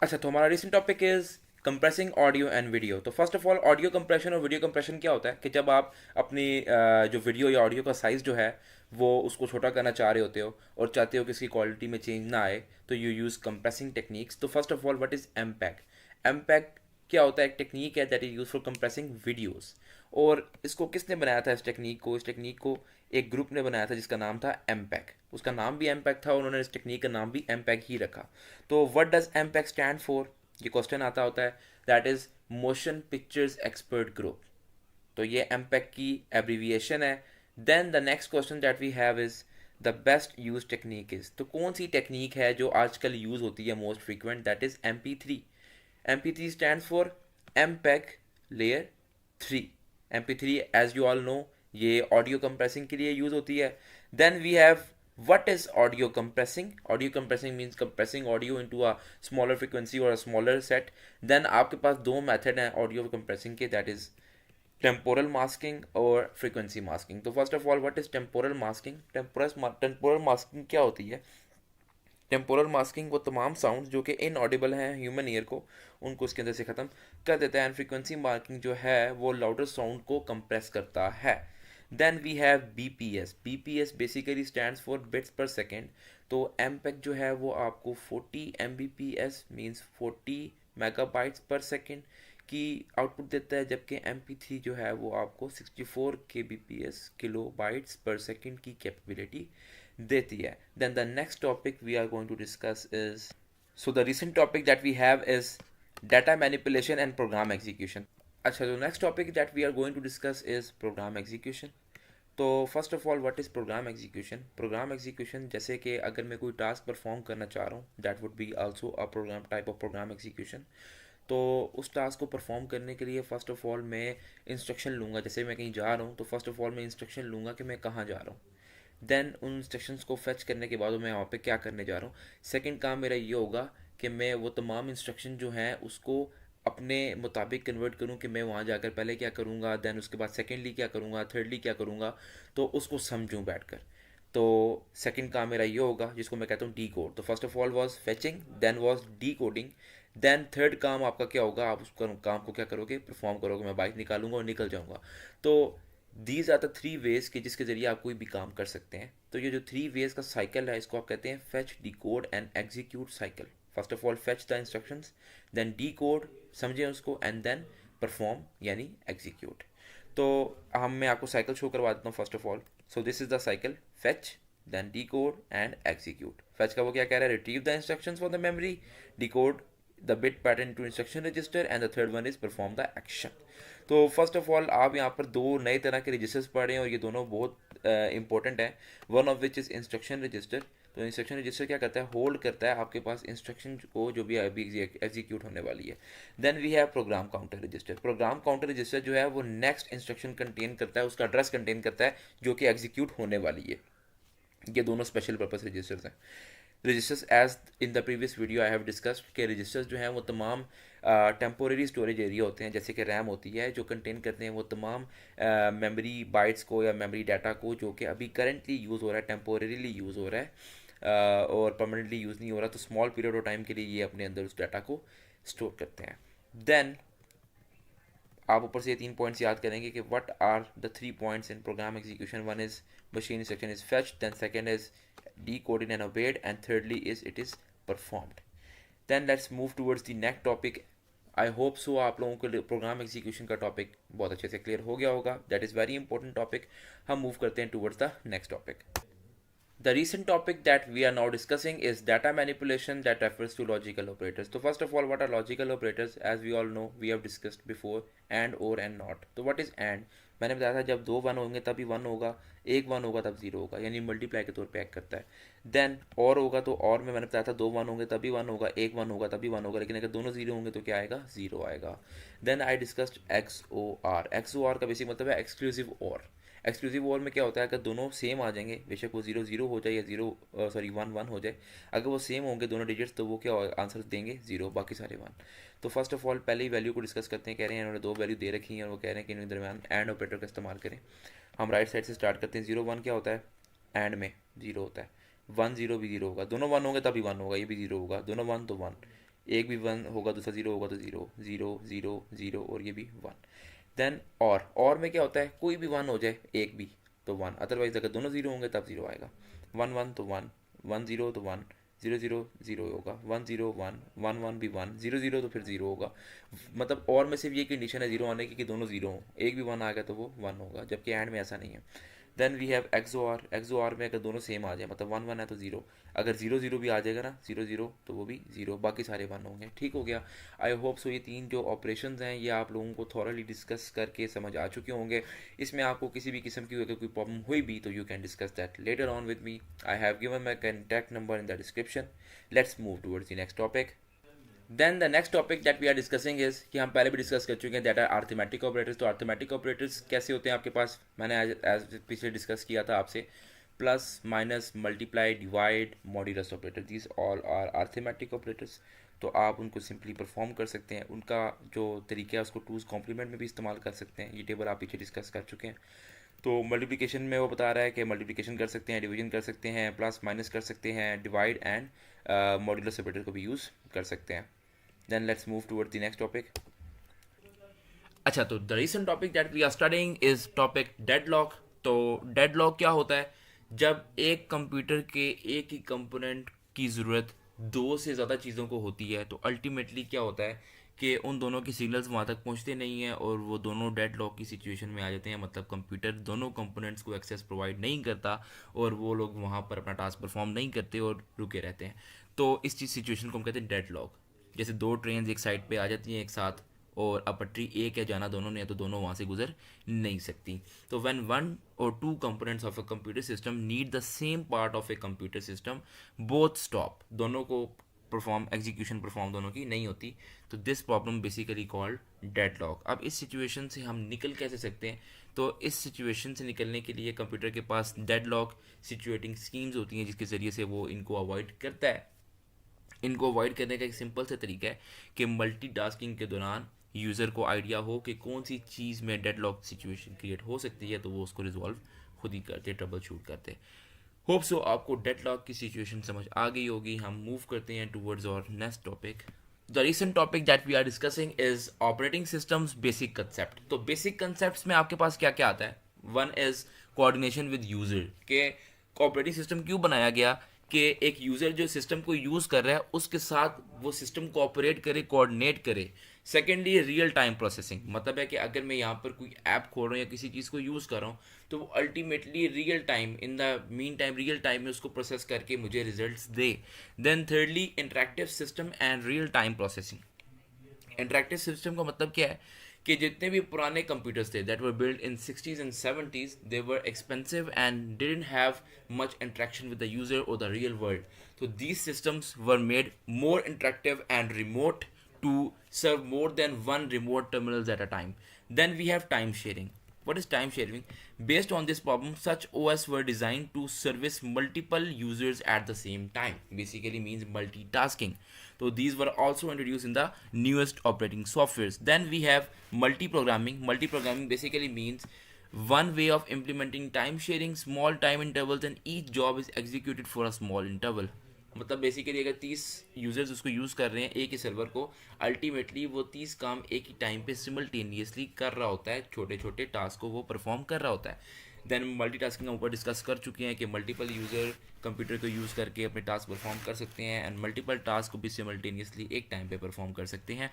अच्छा, तो हमारा recent topic is compressing audio and video. तो first of all audio compression और video compression क्या होता है कि जब आप अपनी जो वीडियो या ऑडियो का साइज़ जो है वो उसको छोटा करना चाह रहे होते हो और चाहते हो कि इसकी क्वालिटी में चेंज ना आए, तो यू यूज़ कंप्रेसिंग टेक्निक्स। तो first of all what is MPEG? MPEG क्या होता है? एक टेक्निक है that is use for compressing videos. और इसको किसने बनाया था? इस टेक्निक को एक ग्रुप ने बनाया था जिसका नाम था एमपैग। उसका नाम भी एमपैग था, उन्होंने इस टेक्निक का नाम भी एमपैग ही रखा। तो व्हाट डज एमपैग स्टैंड फॉर? ये क्वेश्चन आता होता है। That is motion pictures expert group. तो ये एमपैग की एब्रीविएशन है। Then the next question that we have is the best use technique is. तो कौन सी टेक्निक है जो आजकल यूज़ होती है most frequent? That is MP3। MP3 stands for MPEG Layer 3। MP3 as you all know ये audio compressing के लिए यूज़ होती है। Then we have what is audio compressing? Audio compressing means compressing audio into a smaller frequency or a smaller set. Then आपके पास 2 method हैं audio compressing के, that is temporal masking और frequency masking. तो first of all what is temporal masking? Temporal masking क्या होती है? Temporal masking वो तमाम साउंड जो कि इनऑडिबल हैं ह्यूमन ईयर को, उनको उसके अंदर से ख़त्म कर देता है। एंड फ्रीक्वेंसी मार्किंग जो है वो लाउडर साउंड को कंप्रेस करता है। Then we have BPS। BPS basically stands for bits per second. तो MPEG जो है वो आपको 40 Mbps means 40 megabytes per second की आउटपुट देता है, जबकि MP3 जो है वो आपको 64 kbps किलो बाइट्स पर सेकेंड की कैपेबिलिटी देती है। Then the next topic we are going to discuss is, so the recent topic that we have is data manipulation and program execution. अच्छा, तो next topic that we are going to discuss is program execution. तो first of all what is program execution? Program execution जैसे कि अगर मैं कोई task perform करना चाह रहा हूँ, that would be also a program type of programme execution. तो उस टास्क को परफॉर्म करने के लिए फ़र्स्ट ऑफ ऑल मैं इंस्ट्रक्शन लूँगा। जैसे मैं कहीं जा रहा हूँ तो फर्स्ट ऑफ ऑल मैं इंस्ट्रक्शन लूँगा कि मैं कहाँ जा रहा हूँ। देन उन इंस्ट्रक्शंस को फेच करने के बाद मैं वहाँ पे क्या करने जा रहा हूँ। सेकंड काम मेरा ये होगा कि मैं वो तमाम इंस्ट्रक्शन जो हैं उसको अपने मुताबिक कन्वर्ट करूँ कि मैं वहाँ जाकर पहले क्या करूँगा, देन उसके बाद सेकेंडली क्या करूँगा, थर्डली क्या करूँगा, तो उसको समझूँ बैठकर। तो सेकंड काम मेरा ये होगा जिसको मैं कहता हूँ डी कोड। तो first of all was fetching, then was decoding. Then third काम आपका क्या होगा? आप उस काम को क्या करोगे? परफॉर्म करोगे। मैं बाइक निकालूंगा और निकल जाऊँगा। तो these are the three ways कि जिसके ज़रिए आप कोई भी काम कर सकते हैं। तो ये जो थ्री वेज का साइकिल है इसको आप कहते हैं fetch, decode and execute cycle. First of all fetch the instructions, then decode, समझें उसको, एंड देन परफॉर्म यानी एग्जीक्यूट। तो मैं आपको साइकिल शो करवा देता हूँ first of all. So this is the cycle, fetch, then decode and execute. Fetch का वो क्या कह रहा है, retrieve the instructions from the memory, decode the bit pattern to instruction register, and the third one is perform the action. तो first of all आप यहाँ पर दो नए तरह के रजिस्टर्स पढ़ रहे हैं और ये दोनों बहुत इंपॉर्टेंट है। One of which is instruction register. तो इंस्ट्रक्शन रजिस्टर क्या करता है, होल्ड करता है आपके पास इंस्ट्रक्शन को जो भी अभी एग्जीक्यूट होने वाली है। Then we have program counter register. Program counter register जो है वो नेक्स्ट इंस्ट्रक्शन कंटेन करता है, उसका एड्रेस कंटेन करता है जो कि एग्जीक्यूट होने वाली है। ये दोनों स्पेशल पर्पस रजिस्टर्स हैं। Registers as in the previous video I have discussed के रजिस्टर्स जो हैं वो तमाम टेम्पोरेरी स्टोरेज एरिया होते हैं, जैसे कि रैम होती है, जो कंटेन करते हैं वो तमाम मेमोरी बाइट्स को या मेमोरी डाटा को जो कि अभी करंटली यूज़ हो रहा है, टेम्पोरेरीली यूज़ हो रहा है और परमानेंटली यूज़ नहीं हो रहा। तो स्मॉल पीरियड ऑफ टाइम के लिए ये अपने अंदर उस डाटा को स्टोर करते हैं। देन आप ऊपर से ये 3 पॉइंट्स याद करेंगे कि what are the 3 points in program execution. One is machine instruction is fetched, then second is decoded and obeyed, and thirdly is it is performed. Then let's move towards the next topic. I hope so आप लोगों को program execution का topic बहुत अच्छे से clear हो गया होगा। That is very important topic. हम मूव करते हैं towards the next topic. The recent topic that we are now discussing is data manipulation that refers to logical operators. So first of all, what are logical operators? As we all know, we have discussed before and, or and not. So what is and? मैंने बताया था जब दो one होंगे तभी one होगा, एक one होगा तब जीरो होगा, यानी मल्टीप्लाई के तौर पे एक्ट करता है। देन और होगा तो और में मैंने बताया था दो वन होंगे तभी वन होगा, एक वन होगा तभी वन होगा, लेकिन अगर दोनों जीरो होंगे तो क्या आएगा, जीरो आएगा। Then I discussed X O R. X O R का बेसिक मतलब है एक्सक्लूसिव और। एक्सक्लूसिव और में क्या होता है, अगर दोनों सेम आ जाएंगे, बेशक वो जीरो जीरो हो जाए या जीरो सॉरी वन वन हो जाए, अगर वो सेम होंगे दोनों डिजिट्स तो वो क्या आंसर देंगे, जीरो, बाकी सारे वन। तो फर्स्ट ऑफ ऑल पहले ही वैल्यू को डिस्कस करते हैं। कह रहे हैं इन्होंने दो वैल्यू दे रखी हैं और वो कह रहे हैं कि इनके दरमियान एंड ऑपरेटर का इस्तेमाल करें। हम राइट साइड से स्टार्ट करते हैं। जीरो वन क्या होता है, एंड में जीरो होता है, वन जीरो भी जीरो होगा, दोनों वन होंगे तभी वन होगा, ये भी जीरो होगा, दोनों वन तो वन, एक भी वन होगा दूसरा जीरो होगा तो जीरो, जीरो जीरो जीरो और ये भी वन। देन और में क्या होता है, कोई भी वन हो जाए, एक भी तो वन, अदरवाइज अगर दोनों जीरो होंगे तब जीरो आएगा। वन वन तो वन, वन जीरो तो वन, जीरो जीरो जीरो होगा, one zero one, one one भी वन, जीरो जीरो तो फिर जीरो होगा। मतलब और में सिर्फ ये कंडीशन है जीरो आने की कि दोनों जीरो हों, एक भी वन आ गया तो वो वन होगा, जबकि एंड में ऐसा नहीं है। Then we have X O R. X O R में अगर दोनों सेम आ जाए, मतलब वन वन है तो जीरो, अगर जीरो जीरो भी आ जाएगा ना, जीरो जीरो तो वो भी जीरो, बाकी सारे वन होंगे। ठीक हो गया। आई होप सो ये तीन जो ऑपरेशंस हैं ये आप लोगों को थॉरली डिस्कस करके समझ आ चुके होंगे। इसमें आपको किसी भी किस्म की अगर कोई प्रॉब्लम हुई भी तो you can discuss that later on with me. I have given my contact number in the description. Let's move towards the next topic. Then the next topic that we are discussing is कि हम पहले भी discuss कर चुके हैं that are arithmetic operators. तो arithmetic operators कैसे होते हैं आपके पास, मैंने एज पीछे डिस्कस किया था आपसे, plus minus multiply divide modulus operator, these all are arithmetic operators. तो आप उनको सिंपली परफॉर्म कर सकते हैं। उनका जो तरीका है उसको टूज कॉम्प्लीमेंट में भी इस्तेमाल कर सकते हैं। ये टेबल आप पीछे डिस्कस कर चुके हैं। तो मल्टीप्लिकेशन में वो बता रहा है कि मल्टीप्लिकेशन कर सकते हैं, डिवीजन कर सकते हैं, प्लस माइनस कर सकते हैं, डिवाइड एंड मॉड्यूलस ऑपरेटर को भी यूज़ कर सकते हैं। Then let's move toward the next topic. अच्छा, तो the recent topic that we are studying is topic deadlock. तो डेडलॉक क्या होता है, जब एक कंप्यूटर के एक ही कंपोनेंट की ज़रूरत दो से ज़्यादा चीज़ों को होती है तो अल्टीमेटली क्या होता है कि उन दोनों की सिग्नल्स वहाँ तक पहुँचते नहीं हैं और वो दोनों डेडलॉक की सिचुएशन में आ जाते हैं। मतलब कंप्यूटर दोनों कंपोनेंट्स को एक्सेस प्रोवाइड नहीं करता और वो लोग वहाँ पर अपना टास्क परफॉर्म नहीं करते और रुके रहते हैं। तो इस चीज़ सिचुएशन को हम कहते हैं डेडलॉक। जैसे दो ट्रेन एक साइड पे आ जाती हैं एक साथ और अब पटरी एक है, जाना दोनों ने है तो दोनों वहाँ से गुजर नहीं सकती। तो व्हेन वन और two components of a computer system need the same part of a computer system, both stop, दोनों को परफॉर्म एग्जीक्यूशन परफॉर्म दोनों की नहीं होती। तो this problem basically called deadlock. अब इस सिचुएशन से हम निकल कैसे सकते हैं, तो इस सिचुएशन से निकलने के लिए कंप्यूटर के पास डेडलॉक सिचुएटिंग स्कीम्स होती हैं जिसके ज़रिए से वो इनको अवॉइड करता है। इनको अवॉइड करने का एक सिंपल सा तरीका है कि मल्टीटास्किंग के दौरान यूज़र को आइडिया हो कि कौन सी चीज़ में डेडलॉक सिचुएशन क्रिएट हो सकती है तो वो उसको रिजॉल्व खुद ही करते, ट्रबल शूट करते। होप सो आपको डेडलॉक की सिचुएशन समझ आ गई होगी। हम मूव करते हैं टूवर्ड्स और next topic. The recent topic that we are discussing is operating systems basic concept. तो बेसिक कंसेप्ट में आपके पास क्या क्या आता है, one is coordination with user के ऑपरेटिंग सिस्टम क्यों बनाया गया कि एक यूज़र जो सिस्टम को यूज़ कर रहा है उसके साथ वो सिस्टम कोऑपरेट करे, कोऑर्डिनेट करे। सेकेंडली रियल टाइम प्रोसेसिंग, मतलब है कि अगर मैं यहाँ पर कोई ऐप खोल रहा हूँ या किसी चीज़ को यूज़ कर रहा हूँ तो वो ultimately real time, in the mean time real time में उसको प्रोसेस करके मुझे रिजल्ट्स दे। Then thirdly interactive system and real time processing. Interactive system का मतलब क्या है कि जितने भी पुराने कंप्यूटर्स थे that were build in 60s and 70s, they were expensive and didn't have much interaction with the user और द रियल वर्ल्ड। तो these systems were made more interactive and remote to serve more than one remote terminals at a time. Then we have time sharing. What is time sharing? Based on this problem, such OS were designed to service multiple users at the same time. Basically means multitasking. So these were also introduced in the newest operating softwares. Then we have multi-programming. Multi-programming basically means one way of implementing time sharing, small time intervals, and each job is executed for a small interval. मतलब basically अगर 30 users उसको use कर रहे हैं एक ही server को, ultimately वो 30 काम एक ही टाइम पे सिमल्टेनियसली कर रहा होता है, छोटे छोटे टास्क को वो परफॉर्म कर रहा होता है। देन मल्टीटास्किंग के ऊपर डिस्कस कर चुके हैं कि मल्टीपल यूज़र कंप्यूटर को यूज़ करके अपने टास्क परफॉर्म कर सकते हैं एंड मल्टीपल टास्क को भी सिमल्टेनियसली एक टाइम पे परफॉर्म कर सकते हैं।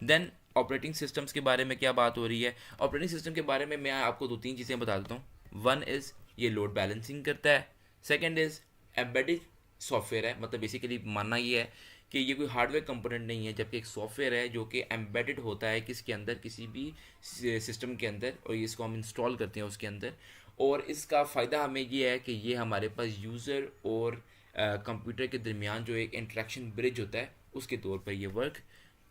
देन ऑपरेटिंग सिस्टम्स के बारे में क्या बात हो रही है? ऑपरेटिंग सिस्टम के बारे में मैं आपको 2-3 चीज़ें बता देता हूँ। वन इज़ ये लोड बैलेंसिंग करता है। सेकेंड इज़ एम्बेडेड सॉफ्टवेयर है, मतलब बेसिकली मानना ये है कि ये कोई हार्डवेयर कंपोनेंट नहीं है, जबकि एक सॉफ्टवेयर है जो कि एम्बेडेड होता है किसके अंदर, किसी भी सिस्टम के अंदर, और इसको हम इंस्टॉल करते हैं उसके अंदर। और इसका फ़ायदा हमें ये है कि ये हमारे पास यूज़र और कंप्यूटर के दरमियान जो एक इंटरेक्शन ब्रिज होता है उसके तौर पर ये वर्क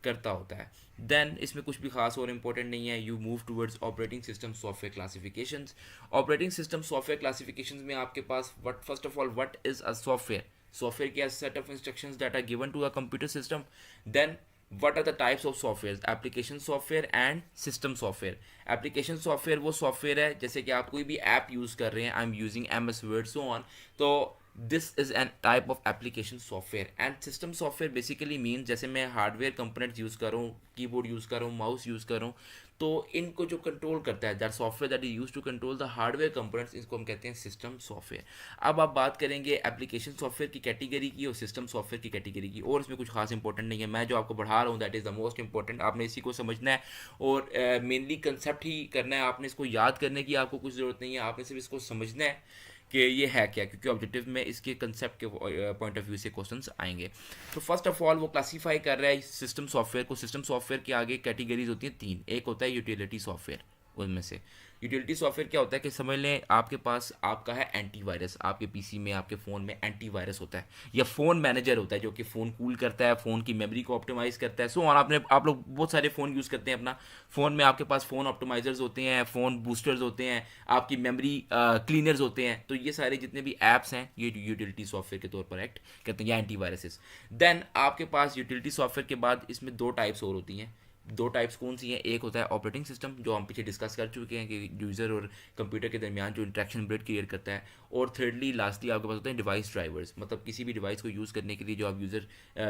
करता होता है। देन इसमें कुछ भी खास और इम्पोर्टेंट नहीं है। You move towards operating system software classifications. Operating system software classifications में आपके पास what, first of all what is a software? Software क्या set of instructions that are given to a computer system. Then what are the types of softwares? Application software and system software. Application software वो software है जैसे कि आप कोई भी app use कर रहे हैं, I'm using MS Word so on, तो this is an type of application software. And system software basically means जैसे मैं हार्डवेयर कंपोनेंट्स यूज़ कर रहा हूँ, कीबोर्ड यूज़ कर रहा हूँ, माउस यूज़ कर रहा हूँ, तो इनको जो कंट्रोल करता है, that software that is use to control the hardware components, इसको हम कहते हैं सिस्टम सॉफ्टवेयर। अब आप बात करेंगे एप्लीकेशन सॉफ्टवेयर की कैटेगरी की और सिस्टम सॉफ्टवेयर की कैटेगरी की, और इसमें कुछ खास इंपॉर्टेंट नहीं है। मैं जो आपको बढ़ा रहा हूँ that is the most important, आपने इसी को समझना है और मेनली कंसेप्ट ही करना है। आपने इसको याद करने की आपको कुछ ज़रूरत नहीं है, आपने सिर्फ इसको समझना है कि ये है क्या, क्योंकि ऑब्जेक्टिव में इसके कंसेप्ट के पॉइंट ऑफ व्यू से क्वेश्चंस आएंगे। तो फर्स्ट ऑफ ऑल वो क्लासीफाई कर रहा है सिस्टम सॉफ्टवेयर को। सिस्टम सॉफ्टवेयर के आगे कैटेगरीज होती हैं 3। एक होता है यूटिलिटी सॉफ्टवेयर। उनमें से यूटिलिटी सॉफ्टवेयर क्या होता है कि समझ लें आपके पास आपका है एंटीवायरस, आपके पीसी में, आपके फ़ोन में एंटीवायरस होता है, या फ़ोन मैनेजर होता है जो कि फ़ोन कूल करता है, फ़ोन की मेमोरी को ऑप्टिमाइज़ करता है। सो आप लोग बहुत सारे फ़ोन यूज़ करते हैं अपना फ़ोन में, आपके पास फ़ोन ऑप्टिमाइजर्स होते हैं, फ़ोन बूस्टर्स होते हैं, आपकी मेमोरी क्लीनर्स होते हैं। तो ये सारे जितने भी ऐप्स हैं ये यूटिलिटी सॉफ्टवेयर के तौर पर एक्ट करते हैं, या एंटीवायरसेस। देन आपके पास यूटिलिटी सॉफ्टवेयर के बाद इसमें 2 टाइप्स और होती हैं। 2 टाइप्स कौन सी हैं? एक होता है ऑपरेटिंग सिस्टम, जो हम पीछे डिस्कस कर चुके हैं कि यूज़र और कंप्यूटर के दरमियान जो इंटरेक्शन ब्रिज क्रिएट करता है। और थर्डली लास्टली आपके पास होते हैं डिवाइस ड्राइवर्स, मतलब किसी भी डिवाइस को यूज़ करने के लिए जो आप यूज़र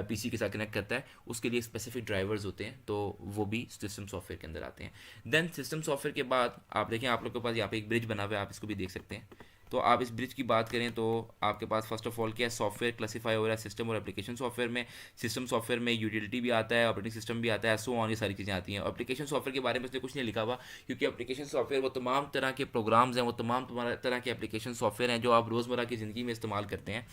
पीसी के साथ कनेक्ट करता है उसके लिए स्पेसिफिक ड्राइवर्स होते हैं, तो वो भी सिस्टम सॉफ्टवेयर के अंदर आते हैं। देन सिस्टम सॉफ्टवेयर के बाद आप देखें, आप लोग के पास यहाँ पे एक ब्रिज बना हुआ है, आप इसको भी देख सकते हैं। तो आप इस ब्रिज की बात करें तो आपके पास फर्स्ट ऑफ ऑल क्या है, सॉफ्टवेयर क्लासीफाई हो रहा है सिस्टम और एप्लीकेशन सॉफ्टवेयर में। सिस्टम सॉफ्टवेयर में यूटिलिटी भी आता है, ऑपरेटिंग सिस्टम भी आता है, सो ऑन, ये सारी चीज़ें आती हैं। एप्लीकेशन सॉफ्टवेयर के बारे में उसने कुछ नहीं लिखा हुआ, क्योंकि एप्लीकेशन सॉफ्टवेयर वो तमाम तरह के प्रोग्राम्स हैं, वो तमाम तरह के एप्लीकेशन सॉफ्टवेयर हैं जो आप रोज़मर्रा की ज़िंदगी में इस्तेमाल करते हैं।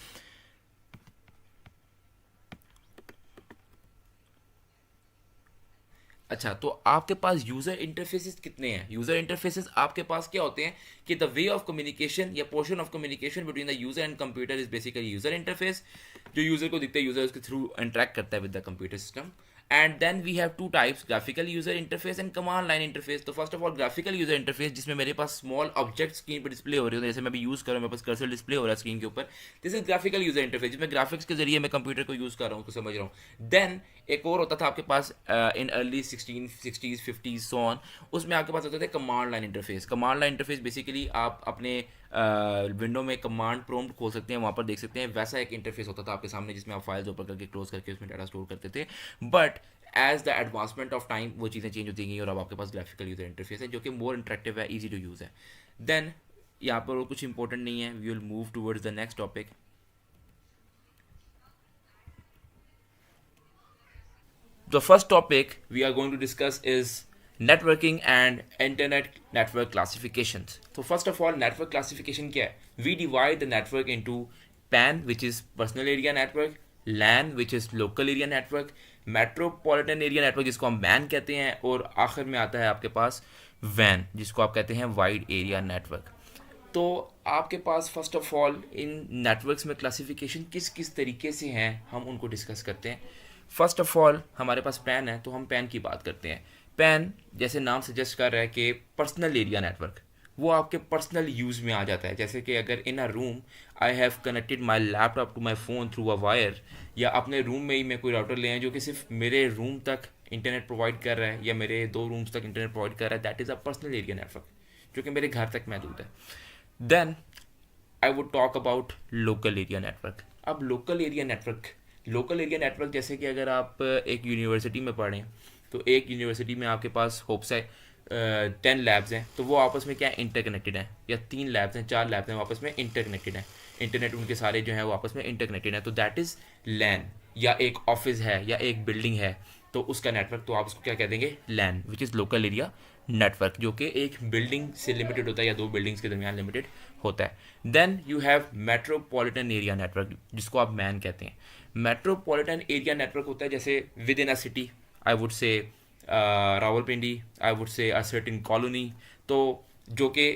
अच्छा, तो आपके पास यूज़र इंटरफेसेस कितने हैं? यूज़र इंटरफेसेस आपके पास क्या होते हैं कि द वे ऑफ कम्युनिकेशन या portion of communication between the user and computer is basically user interface. जो यूज़र को दिखता है, यूज़र उसके थ्रू इंटरेक्ट करता है with the computer system. And then we have 2 types, graphical user interface and command line interface. तो first of all graphical user interface, जिसमें मेरे पास स्मॉल ऑब्जेक्ट स्क्रीन पर डिस्प्ले हो रहे होते हैं, जैसे मैं भी यूज़ कर रहा हूँ, मेरे पास कर्सर डिस्प्ले हो रहा है स्क्रीन के ऊपर। This is graphical user interface, जिसमें ग्राफिक्स के जरिए मैं कंप्यूटर को यूज़ कर रहा हूँ, तो समझ रहा हूँ। देन एक और होता था आपके पास in early 1660s 50s so on, उसमें आपके पास होते थे command line interface. Command line interface basically आप अपने विंडो में कमांड प्रॉम्प्ट खोल सकते हैं, वहाँ पर देख सकते हैं, वैसा एक इंटरफेस होता था आपके सामने जिसमें आप फाइल्स ओपन करके क्लोज करके उसमें डाटा स्टोर करते थे। But as the advancement of time वो चीज़ें चेंज होती गई और अब आपके पास ग्राफिकल यूज़र इंटरफेस है जो कि मोर इंटरेक्टिव है, ईजी टू यूज़ है। देन यहाँ पर और कुछ इंपॉर्टेंट नहीं है, we will move towards the next topic. The first topic we are going to discuss is networking and internet network classifications. So first of all, network classification क्या है? We divide the network into PAN, which is personal area network, LAN, which is local area network, metropolitan area network जिसको हम MAN कहते हैं, और आखिर में आता है आपके पास WAN जिसको आप कहते हैं वाइड एरिया नेटवर्क. तो आपके पास फर्स्ट ऑफ ऑल इन नेटवर्क्स में क्लासिफिकेशन किस किस तरीके से हैं, हम उनको डिस्कस करते हैं. फर्स्ट ऑफ ऑल हमारे पास पैन है, तो हम पैन की बात करते हैं. पैन जैसे नाम सजेस्ट कर रहा है कि पर्सनल एरिया नेटवर्क, वो आपके पर्सनल यूज़ में आ जाता है. जैसे कि अगर in a room I have connected my laptop to my phone through a wire, या अपने रूम में ही मैं कोई राउटर ले आए जो कि सिर्फ मेरे रूम तक इंटरनेट प्रोवाइड कर रहा है या मेरे 2 रूम्स तक इंटरनेट प्रोवाइड कर रहा है, that is a personal area network जो कि मेरे घर तक महदूद है. Then I would talk about local area network. अब लोकल एरिया नेटवर्क जैसे कि अगर आप एक यूनिवर्सिटी में पढ़ें, तो एक यूनिवर्सिटी में आपके पास होप से 10 लैब्स हैं, तो वो आपस में क्या इंटरकनेक्टेड हैं, या 3 लैब्स हैं, 4 लैब्स हैं, वो आपस में इंटरकनेक्टेड हैं. इंटरनेट उनके सारे जो हैं वो आपस में इंटरकनेक्टेड हैं, तो दैट इज़ लैन. या एक ऑफिस है या एक बिल्डिंग है, तो उसका नेटवर्क तो आप उसको क्या कह देंगे, LAN, which is local area network, जो कि एक बिल्डिंग से लिमिटेड होता है या 2 बिल्डिंग्स के दरमियान लिमिटेड होता है. Then you have metropolitan area network जिसको आप मैन कहते हैं. मेट्रोपॉलिटन एरिया नेटवर्क होता है जैसे with in a city, I would say Rawalpindi, I would say a certain colony, तो जो कि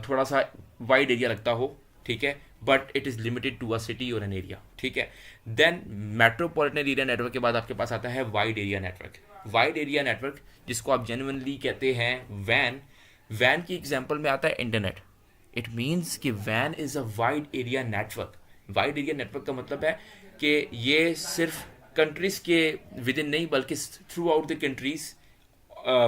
थोड़ा सा वाइड एरिया लगता हो, ठीक है, but it is limited to a city और एन एरिया, ठीक है. देन मेट्रोपॉलिटन एरिया नेटवर्क के बाद आपके पास आता है wide area network. Wide area network जिसको आप जेन्युइनली कहते हैं वैन. वैन की एग्जांपल में आता है इंटरनेट. इट मीन्स कि van is a wide area network. Wide area network का मतलब है कि ये सिर्फ कंट्रीज़ के विद इन नहीं बल्कि through out the countries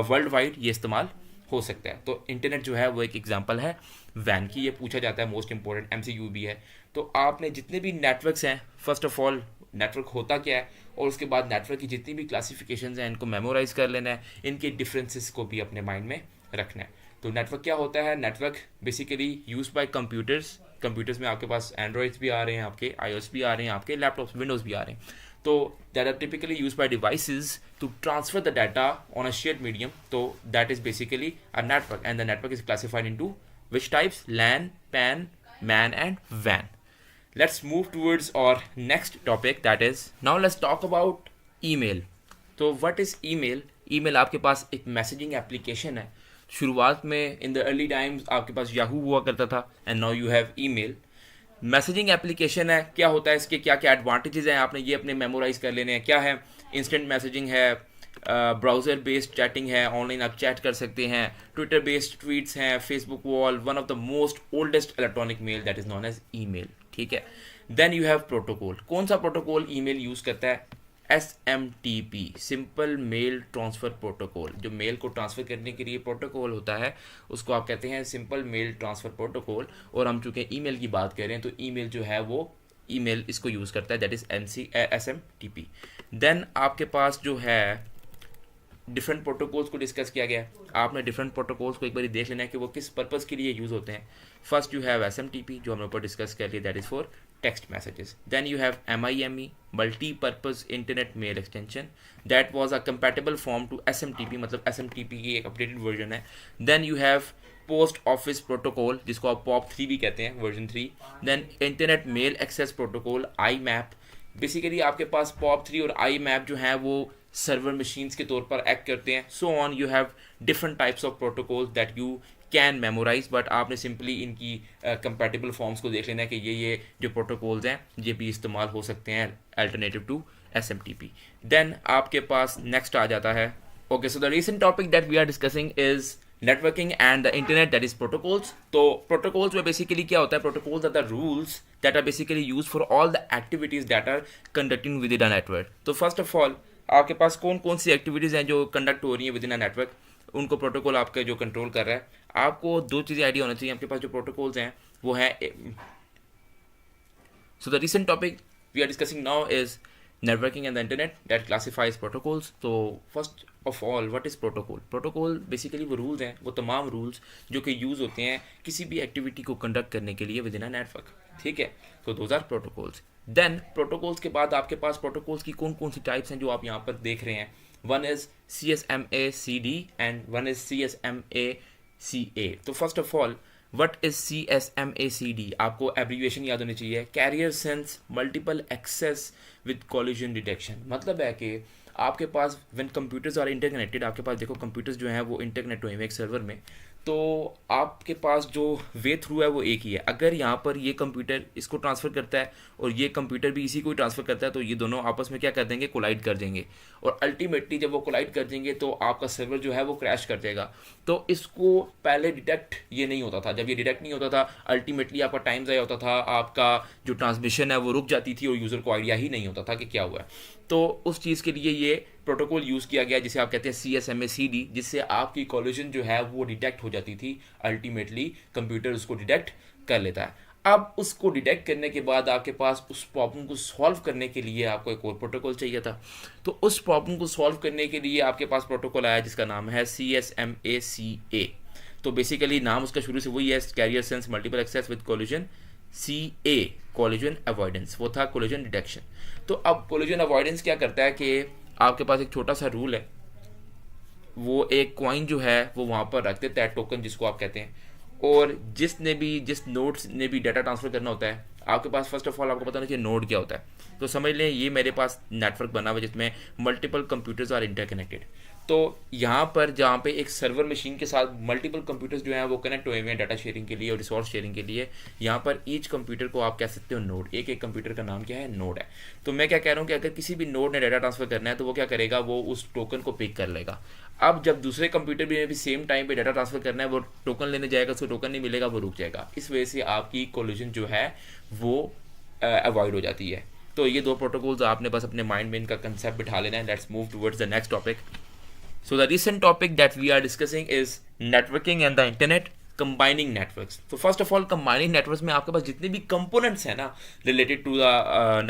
world wide ये इस्तेमाल हो सकता है. तो इंटरनेट जो है वो एक एग्जांपल है वैन की. ये पूछा जाता है, मोस्ट इंपॉर्टेंट MCQ भी है. तो आपने जितने भी नेटवर्क्स हैं, फर्स्ट ऑफ ऑल नेटवर्क होता क्या है, और उसके बाद नेटवर्क की जितनी भी क्लासिफिकेशंस हैं इनको मेमोराइज कर लेना है, इनके डिफरेंसेस को भी अपने माइंड में रखना है. तो नेटवर्क क्या होता है? Network basically use by computers में आपके पास एंड्रॉइड्स भी आ रहे हैं, आपके iOS भी आ रहे हैं, आपके लैपटॉप्स विंडोज़ भी आ रहे हैं. तो that are typically use by devices to transfer the data on a shared medium. तो that is basically a network, and the network is classified into which types? LAN, PAN, MAN and WAN. Let's move towards our next topic, that is now let's talk about email. तो what is email? email आपके पास एक messaging application है. शुरुआत में in the early times आपके पास Yahoo हुआ करता था, and now you have email. Messaging application है. क्या होता है इसके, क्या क्या एडवांटेजेस हैं, आपने ये अपने मेमोराइज कर लेने हैं. क्या है? इंस्टेंट मैसेजिंग है, ब्राउज़र बेस्ड चैटिंग है, ऑनलाइन आप चैट कर सकते हैं, ट्विटर बेस्ड ट्वीट्स हैं, Facebook wall, one of the most oldest electronic mail that is known as email, ठीक है. Then you have protocol. कौन सा प्रोटोकॉल ईमेल यूज़ करता है? SMTP, simple mail transfer protocol. जो मेल को ट्रांसफ़र करने के लिए प्रोटोकॉल होता है उसको आप कहते हैं सिंपल मेल ट्रांसफ़र प्रोटोकॉल. और हम चूँकि ईमेल की बात कर रहे हैं तो ईमेल जो है वो ईमेल इसको यूज़ करता है, दैट इज़ SMTP. देन आपके पास जो है डिफरेंट प्रोटोकॉल्स को डिस्कस किया गया. आपने डिफरेंट प्रोटोकॉल्स को एक बार देख लेना है कि वो किस पर्पज़ के लिए यूज़ होते हैं. फर्स्ट यू हैव SMTP जो हमने ऊपर डिस्कस कर लिया, that is for text messages. Then you have MIME, multi-purpose internet mail extension, that was a compatible form to SMTP, मतलब SMTP की एक updated version है. Then you have post office protocol जिसको आप POP3 भी कहते हैं, version 3. Then internet mail access protocol, IMAP. Basically आपके पास POP3 और IMAP जो हैं वो सर्वर मशीन्स के तौर पर एक्ट करते हैं. So on you have different types of protocols that you can memorize, but आपने सिंपली इनकी कंपैटिबल फॉर्म्स को देख लेना है कि ये जो प्रोटोकॉल्स हैं ये भी इस्तेमाल हो सकते हैं अल्टरनेटिव टू SMTP. देन आपके पास नेक्स्ट आ जाता है, okay, so the recent topic that we are discussing is networking and the internet, that is protocols. तो प्रोटोकॉल्स में बेसिकली क्या होता है? Protocols are the rules that are basically use for all the activities that are conducting with in a network. तो first of all आपके पास कौन कौन सी एक्टिविटीज़ हैं जो कंडक्ट हो रही हैं विद इन अ नेटवर्क, उनको प्रोटोकॉल आपका जो कंट्रोल कर रहा है. आपको 2 चीज़ें आइडिया होना चाहिए. आपके पास जो प्रोटोकॉल्स हैं वो है, so the recent topic we are discussing now is networking and the internet that classifies protocols. तो first of all what is protocol? Protocol basically वो rules हैं, वो तमाम rules जो कि यूज़ होते हैं किसी भी एक्टिविटी को कंडक्ट करने के लिए विद इन अ नेटवर्क, ठीक है. तो those are protocols. Then protocols के बाद आपके पास प्रोटोकॉल्स की कौन कौन सी टाइप्स हैं जो आप यहाँ पर देख रहे हैं. One is CSMA-CD and one is CSMA-CA. तो first of all what is CSMA-CD? आपको एब्रीविएशन याद होनी चाहिए. Carrier sense multiple access with collision detection. मतलब है कि आपके पास व्हेन कंप्यूटर्स आर इंटरकनेक्टेड, आपके पास देखो कंप्यूटर्स जो हैं वो इंटरकनेक्ट हुए हैं एक सर्वर में, तो आपके पास जो वे थ्रू है वो एक ही है. अगर यहाँ पर ये कंप्यूटर इसको ट्रांसफ़र करता है और ये कंप्यूटर भी इसी को ही ट्रांसफ़र करता है, तो ये दोनों आपस में क्या कर देंगे, कोलाइड कर देंगे. और अल्टीमेटली जब वो कोलाइड कर देंगे तो आपका सर्वर जो है वो क्रैश कर देगा. तो इसको पहले डिटेक्ट ये नहीं होता था. जब ये डिटेक्ट नहीं होता था, अल्टीमेटली आपका टाइम ज़ाया होता था, आपका जो ट्रांसमिशन है वो रुक जाती थी और यूज़र को आइडिया ही नहीं होता था कि क्या हुआ है. तो उस चीज़ के लिए ये प्रोटोकॉल यूज़ किया गया जिसे आप कहते हैं CSMA-CD, जिससे आपकी कॉलिजन जो है वो डिटेक्ट हो जाती थी. अल्टीमेटली कंप्यूटर उसको डिटेक्ट कर लेता है. अब उसको डिटेक्ट करने के बाद आपके पास उस प्रॉब्लम को सॉल्व करने के लिए आपको एक और प्रोटोकॉल चाहिए था. तो उस प्रॉब्लम को सॉल्व करने के लिए आपके पास प्रोटोकॉल आया जिसका नाम है CSMA-CA. तो बेसिकली नाम उसका शुरू से वही है, carrier sense multiple access with collision. CA collision avoidance, वो था कॉलिजन डिटेक्शन. तो अब कॉलिजन अवॉइडेंस क्या करता है कि आपके पास एक छोटा सा रूल है, वो एक कॉइन जो है वो वहाँ पर रख देता है, टोकन जिसको आप कहते हैं. और जिस नोड्स ने भी डाटा ट्रांसफ़र करना होता है, आपके पास फर्स्ट ऑफ ऑल आपको पता होना चाहिए नोड क्या होता है. तो समझ लें ये मेरे पास नेटवर्क बना हुआ जिसमें मल्टीपल कंप्यूटर्स आर इंटरकनेक्टेड. तो यहाँ पर जहाँ पे एक सर्वर मशीन के साथ मल्टीपल कंप्यूटर्स जो हैं वो कनेक्ट हुए हुए हैं डाटा शेयरिंग के लिए और रिसोर्स शेयरिंग के लिए, यहाँ पर ईच कंप्यूटर को आप कह सकते हो नोड. एक कंप्यूटर का नाम क्या है, नोड है. तो मैं क्या कह रहा हूँ कि अगर किसी भी नोड ने डाटा ट्रांसफ़र करना है तो वो क्या करेगा, वो उस टोकन को पिक कर लेगा. अब जब दूसरे कंप्यूटर भी सेम टाइम पे डाटा ट्रांसफ़र करना है, वो टोकन लेने जाएगा, उसको टोकन नहीं मिलेगा, वो रुक जाएगा. इस वजह से आपकी कोलिजन जो है वो अवॉइड हो जाती है. तो ये दो प्रोटोकॉल्स आपने बस अपने माइंड में इनका कंसेप्ट बिठा लेना है. Let's move towards the next topic. So the recent topic that we are discussing is networking and the internet, combining networks. तो first of all combining networks में आपके पास जितने भी components हैं ना related to the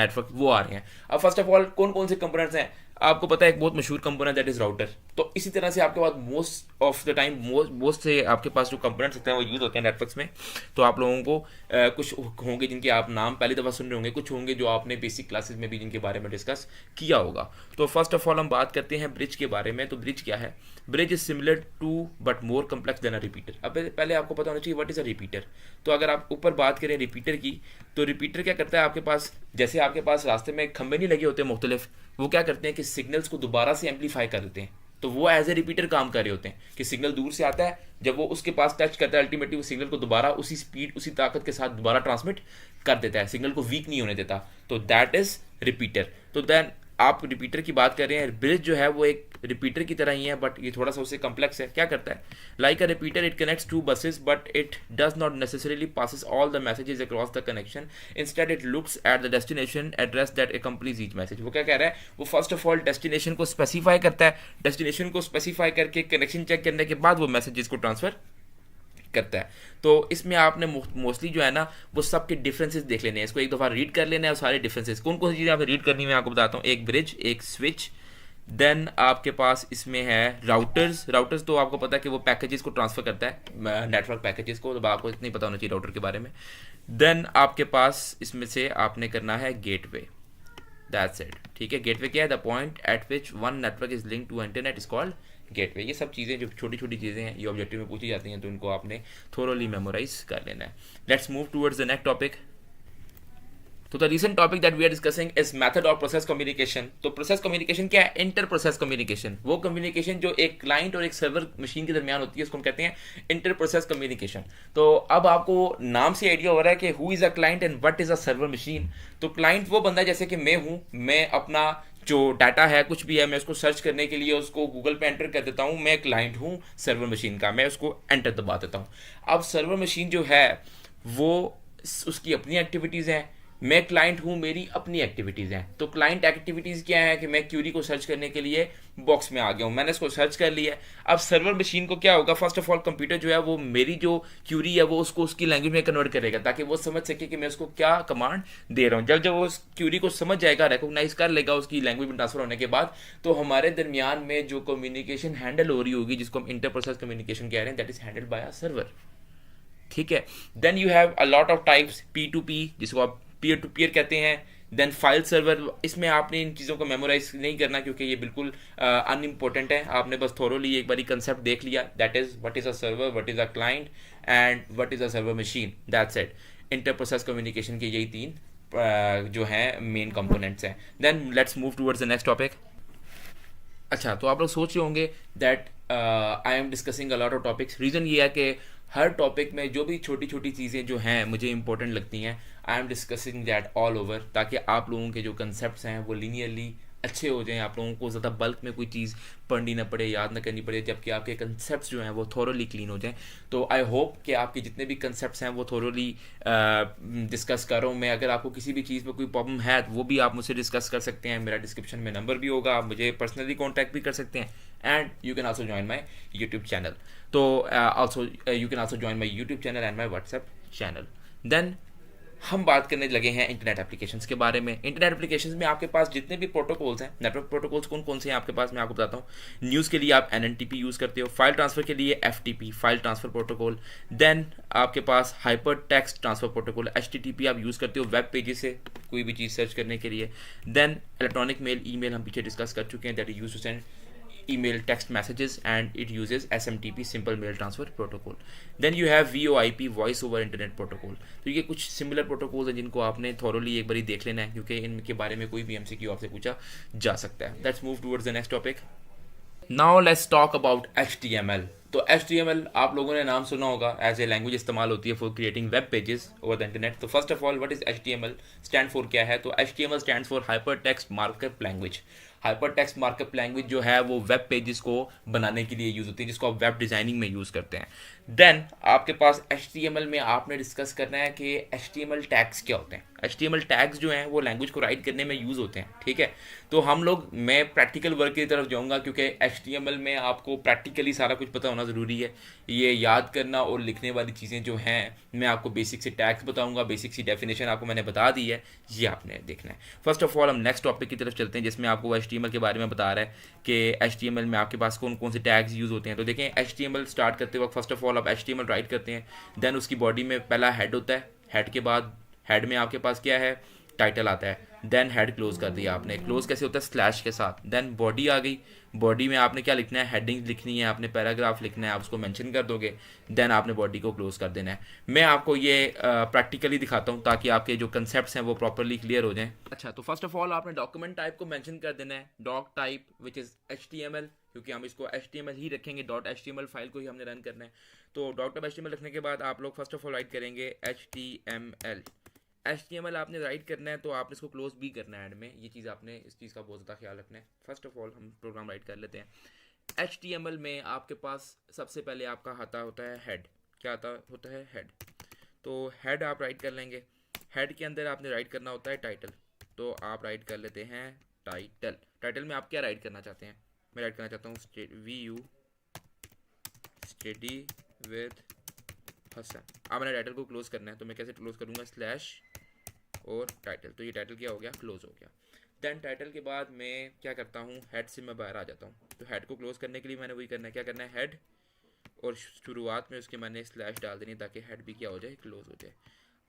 network वो आ रहे हैं. अब first of all कौन कौन से components हैं, आपको पता है एक बहुत मशहूर कंपोनेंट दैट इज़ राउटर. तो इसी तरह से आपके पास most of the time most से आपके पास जो कंपोनेंट्स होते हैं वो यूज़ होते हैं नेटवर्क्स में. तो आप लोगों को कुछ होंगे जिनके आप नाम पहली दफ़ा सुन रहे होंगे, कुछ होंगे जो आपने बेसिक क्लासेस में भी जिनके बारे में डिस्कस किया होगा. तो फर्स्ट ऑफ ऑल हम बात करते हैं ब्रिज के बारे में. तो ब्रिज क्या है, bridge is similar to but more complex than a repeater. अब पहले आपको पता होना चाहिए व्हाट इज़ अ रिपीटर. तो अगर आप ऊपर बात करें रिपीटर की, तो रिपीटर क्या करता है, आपके पास जैसे आपके पास रास्ते में खंबे नहीं लगे होते मुख्तलिफ, वो क्या करते हैं कि सिग्नल्स को दोबारा से एम्पलीफाई कर देते हैं. तो वो एज ए रिपीटर काम कर रहे होते हैं कि सिग्नल दूर से आता है, जब वो उसके पास टच करता है अल्टीमेटली वो सिग्नल को दोबारा उसी स्पीड उसी ताकत के साथ दोबारा ट्रांसमिट कर देता है, सिग्नल को वीक नहीं होने देता. तो दैट इज रिपीटर. तो देन आप रिपीटर की बात कर रहे हैं, ब्रिज जो है वो एक रिपीटर की तरह ही है बट ये थोड़ा सा उससे कम्प्लेक्स है. क्या करता है, like a repeater it connects to buses but it does not necessarily passes all the messages across the connection. Instead it looks at the destination address that accompanies each message. वो क्या कह रहा है, वो फर्स्ट ऑफ ऑल डेस्टिनेशन को specify करता है, destination को स्पेसिफाई करके कनेक्शन चेक करने के बाद वो मैसेजेस को ट्रांसफर करता है. तो इसमें आपने मोस्टली जो है ना वो सबके डिफरेंसेस देख लेने हैं, इसको एक दफ़ा रीड कर लेना है और सारे डिफरेंसेस कौन कौन सी चीज़ें आपको रीड करनी है मैं आपको बताता हूँ. एक ब्रिज, एक स्विच, देन आपके पास इसमें है राउटर्स. राउटर्स तो आपको पता है कि वो पैकेजेस को ट्रांसफ़र करता है, नेटवर्क पैकेजेस को, तो आपको इतना ही पता होना चाहिए राउटर के बारे में. देन आपके पास इसमें से आपने करना है गेटवे. That's it. ठीक है, गेटवे क्या है, the point at which one network is link to internet is called gateway. ये सब चीज़ें जो छोटी छोटी चीज़ें हैं ये ऑब्जेक्टिव में पूछी जाती हैं, तो इनको आपने थोरोली मेमोराइज कर लेना है. Let's move towards the next topic. तो the recent topic that we are discussing is method of process communication. तो प्रोसेस कम्युनिकेशन क्या है, इंटर प्रोसेस कम्युनिकेशन. वो कम्युनिकेशन जो एक क्लाइंट और एक सर्वर मशीन के दरमियान होती है उसको हम कहते हैं इंटर प्रोसेस कम्युनिकेशन. तो अब आपको नाम से आइडिया हो रहा है कि who is a client and what is a server machine. तो क्लाइंट वो बंदा जैसे कि मैं हूँ, मैं अपना जो डाटा है कुछ भी है मैं उसको सर्च करने के लिए उसको गूगल पे एंटर कर देता हूँ, मैं क्लाइंट हूँ सर्वर मशीन का, मैं उसको एंटर दबा देता हूँ. अब सर्वर मशीन जो है वो उसकी अपनी एक्टिविटीज़ हैं, मैं क्लाइंट हूँ, मेरी अपनी एक्टिविटीज़ हैं। तो क्लाइंट एक्टिविटीज़ क्या है कि मैं क्यूरी को सर्च करने के लिए बॉक्स में आ गया हूँ, मैंने इसको सर्च कर लिया। अब सर्वर मशीन को क्या होगा, फर्स्ट ऑफ ऑल कंप्यूटर जो है वो मेरी जो क्यूरी है वो उसको उसकी लैंग्वेज में कन्वर्ट करेगा ताकि वो समझ सके कि मैं उसको क्या कमांड दे रहा हूँ। जब जब वो उस क्यूरी को समझ जाएगा, रिकॉग्नाइज कर लेगा उसकी लैंग्वेज में ट्रांसफर होने के बाद, तो हमारे दरमियान में जो कम्युनिकेशन हैंडल हो रही होगी, जिसको हम इंटर प्रोसेस कम्युनिकेशन कह रहे हैं, that is handled by a server. ठीक है। Then you have a lot of types, P to P जिसको आप पीयर टू पीयर कहते हैं। देन फाइल सर्वर, इसमें आपने इन चीज़ों को मेमोराइज नहीं करना क्योंकि ये बिल्कुल अनइम्पोर्टेंट है। आपने बस थोरोली एक बारी कंसेप्ट देख लिया, that is what is a server, what is a client and what is a server machine, that's it. Inter process communication के यही तीन जो हैं मेन कंपोनेंट्स हैं। Then let's move towards the next topic. अच्छा, तो आप लोग सोच रहे होंगे that I am discussing a lot of topics. Reason ये है कि हर टॉपिक में जो भी छोटी छोटी चीज़ें जो हैं मुझे इंपॉर्टेंट लगती हैं, आई am discussing that all over, ताकि आप लोगों के जो कंसेप्ट हैं वो लीनियरली अच्छे हो जाएं, आप लोगों को ज़्यादा बल्क में कोई चीज़ पढ़नी ना पड़े, याद ना करनी पड़े, जबकि आपके कंसेप्ट जो हैं वो थोरोली क्लीन हो जाएं। तो आई होप कि आपके जितने भी कंसेप्ट हैं वो थोरोली डिस्कस कर रहा हूँ मैं। अगर आपको किसी भी चीज़ में कोई प्रॉब्लम है तो वो भी आप मुझसे डिस्कस कर सकते हैं। मेरा डिस्क्रिप्शन में नंबर भी होगा, आप मुझे पर्सनली कॉन्टैक्ट भी कर सकते हैं। And you can also join my YouTube channel. तो also you can also join my YouTube channel and my WhatsApp channel. Then हम बात करने लगे हैं इंटरनेट एप्लीकेशंस के बारे में। इंटरनेट एप्लीकेशंस में आपके पास जितने भी प्रोटोकॉल्स हैं, नेटवर्क प्रोटोकॉल्स कौन कौन से हैं आपके पास, मैं आपको बताता हूँ। न्यूज़ के लिए आप एनएनटीपी यूज़ करते हो, फाइल ट्रांसफर के लिए FTP, file transfer protocol. Then आपके पास hyper text transfer protocol HTTP आप यूज़ करते हो वेब पेजेस से कोई भी चीज़ सर्च करने के लिए। देन इलेक्ट्रॉनिक मेल, ईमेल हम पीछे डिस्कस कर चुके हैं, that is use to send email text messages and it uses SMTP simple mail transfer protocol. Then you have VoIP voice over internet protocol. तो ये कुछ सिमिलर प्रोटोकॉल्स हैं जिनको आपने थॉरोली एक बारी देख लेना है क्योंकि इनके बारे में कोई भी MCQ आपसे पूछा जा सकता है। Let's move towards the next topic. Now let's talk about HTML। तो HTML आप लोगों ने नाम सुना होगा, एज ए लैंग्वेज इस्तेमाल होती है for creating web pages over the internet. तो first of all what is HTML stand for क्या है, तो HTML stand for hyper text markup language. Hyper text markup language जो है वो वेब पेजेस को बनाने के लिए यूज़ होती है, जिसको आप वेब डिज़ाइनिंग में यूज़ करते हैं। देन आपके पास HTML में आपने डिस्कस करना है कि HTML टैग्स क्या होते हैं। HTML टैग्स जो हैं वो लैंग्वेज को राइट करने में यूज़ होते हैं, ठीक है। तो हम लोग, मैं प्रैक्टिकल वर्क की तरफ जाऊंगा क्योंकि HTML में आपको प्रैक्टिकली सारा कुछ पता होना ज़रूरी है। ये याद करना और लिखने वाली चीज़ें जो हैं, मैं आपको बेसिक से टैग्स बताऊंगा, बेसिक सी डेफिनेशन आपको मैंने बता दी है, ये आपने देखना है। फर्स्ट ऑफ ऑल हम नेक्स्ट टॉपिक की तरफ चलते हैं जिसमें आपको HTML के बारे में बता रहा है कि HTML में आपके पास कौन कौन से टैग्स यूज़ होते हैं। तो देखें, HTML स्टार्ट करते वक्त फर्स्ट ऑफ ऑल आप HTML राइट करते हैं। देन उसकी बॉडी में पहला हेड होता है, हेड के बाद हेड में आपके पास क्या है, टाइटल आता है। देन हेड क्लोज कर दिया आपने, क्लोज कैसे होता है, स्लैश के साथ। देन बॉडी आ गई, बॉडी में आपने क्या लिखना है, हेडिंग लिखनी है, आपने पैराग्राफ लिखना है, आप उसको मेंशन कर दोगे। देन आपने बॉडी को क्लोज कर देना है। मैं आपको ये प्रैक्टिकली दिखाता हूँ ताकि आपके जो कंसेप्ट्स हैं वो प्रॉपरली क्लियर हो जाएं। अच्छा, तो फर्स्ट ऑफ ऑल आपने डॉक्यूमेंट टाइप को मेंशन कर देना है, doc type which is HTML, क्योंकि हम इसको HTML ही रखेंगे, .html फाइल को ही हमने रन करना है। तो .html रखने के बाद आप लोग फर्स्ट ऑफ ऑल राइट करेंगे HTML आपने राइट करना है, तो आपने इसको क्लोज भी करना है एंड में। ये चीज़ आपने, इस चीज़ का बहुत ज़्यादा ख्याल रखना है। फर्स्ट ऑफ ऑल हम प्रोग्राम राइट कर लेते हैं। HTML में आपके पास सबसे पहले आपका आता होता है हेड। क्या आता होता है, हेड। तो हेड आप राइट कर लेंगे। हेड के अंदर आपने राइट करना होता है टाइटल। तो आप राइट कर लेते हैं टाइटल। टाइटल में आप क्या राइट करना चाहते हैं, मैं राइट करना चाहता हूँ VU स्टडी विद हसन। अब मैंने टाइटल को क्लोज करना है, तो मैं कैसे क्लोज करूँगा, स्लैश और टाइटल। तो ये टाइटल क्या हो गया, क्लोज हो गया। देन टाइटल के बाद मैं क्या करता हूँ, हेड से मैं बाहर आ जाता हूँ। तो हेड को क्लोज करने के लिए मैंने वही करना है, क्या करना है, हेड और शुरुआत में उसके मैंने स्लैश डाल देनी ताकि हेड भी क्या हो जाए, क्लोज हो जाए।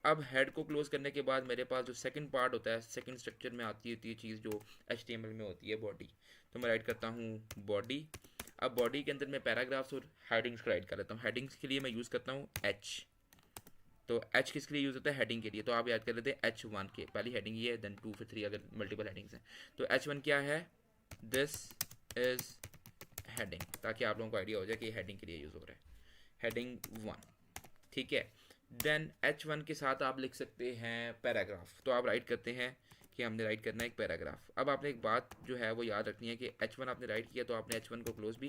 अब हेड को क्लोज करने के बाद मेरे पास जो सेकंड पार्ट होता है, सेकंड स्ट्रक्चर में आती होती है चीज़ जो HTML में होती है, बॉडी। तो मैं राइट करता हूँ बॉडी। अब बॉडी के अंदर मैं पैराग्राफ्स और हेडिंग्स को राइट कर लेता हूँ। हेडिंग्स के लिए मैं यूज़ करता हूँ H। तो H किसके लिए यूज़ होता है, हेडिंग के लिए। तो आप याद कर लेते हैं H1 के, पहली हेडिंग ये है, देन 2 फिर 3 अगर मल्टीपल हेडिंग्स हैं। तो H1 क्या है, दिस इज हेडिंग, ताकि आप लोगों को आइडिया हो जाए कि हेडिंग के लिए यूज़ हो रहा है, हेडिंग 1, ठीक है। देन H1 के साथ आप लिख सकते हैं पैराग्राफ। तो आप राइट करते हैं कि हमने राइट करना है एक पैराग्राफ। अब आपने एक बात जो है वो याद रखनी है कि H1 आपने राइट किया तो आपने H1 को क्लोज भी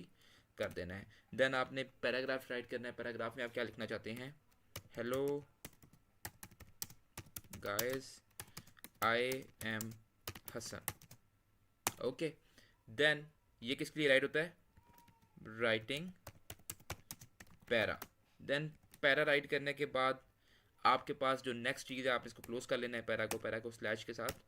कर देना है। देन आपने पैराग्राफ राइट करना है। पैराग्राफ में आप क्या लिखना चाहते हैं, hello guys I am Hasan, okay. Then ये किसके लिए राइट होता है, writing para. Then para write करने के बाद आपके पास जो नेक्स्ट चीज़ है, आपने इसको क्लोज कर लेना है, पैरा को स्लैश के साथ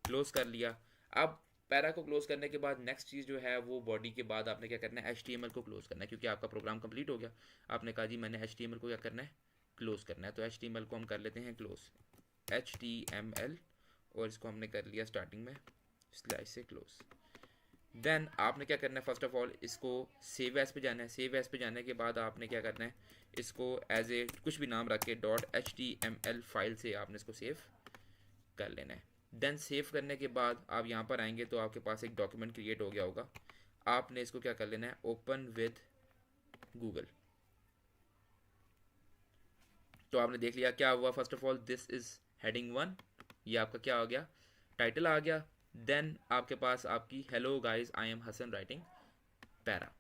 क्लोज कर लिया। अब पैरा को क्लोज करने के बाद नेक्स्ट चीज़ जो है वो बॉडी के बाद आपने क्या करना है, HTML को क्लोज करना है, क्योंकि आपका प्रोग्राम कंप्लीट हो गया। आपने कहा जी मैंने HTML को क्या करना है, क्लोज करना है। तो HTML को हम कर लेते हैं क्लोज, HTML, और इसको हमने कर लिया स्टार्टिंग में स्लैश से क्लोज। देन आपने क्या करना है, फर्स्ट ऑफ ऑल इसको सेव एज पे जाना है। सेव एज पे जाने के बाद आपने क्या करना है, इसको एज ए कुछ भी नाम रख के .html फाइल से आपने इसको सेव कर लेना है। देन सेव करने के बाद आप यहाँ पर आएंगे तो आपके पास एक डॉक्यूमेंट क्रिएट हो गया होगा। आपने इसको क्या कर लेना है, ओपन विद गूगल। तो आपने देख लिया क्या हुआ, first of all this is heading 1, ये आपका क्या हो गया, टाइटल आ गया। देन आपके पास आपकी hello guys I am Hasan writing para,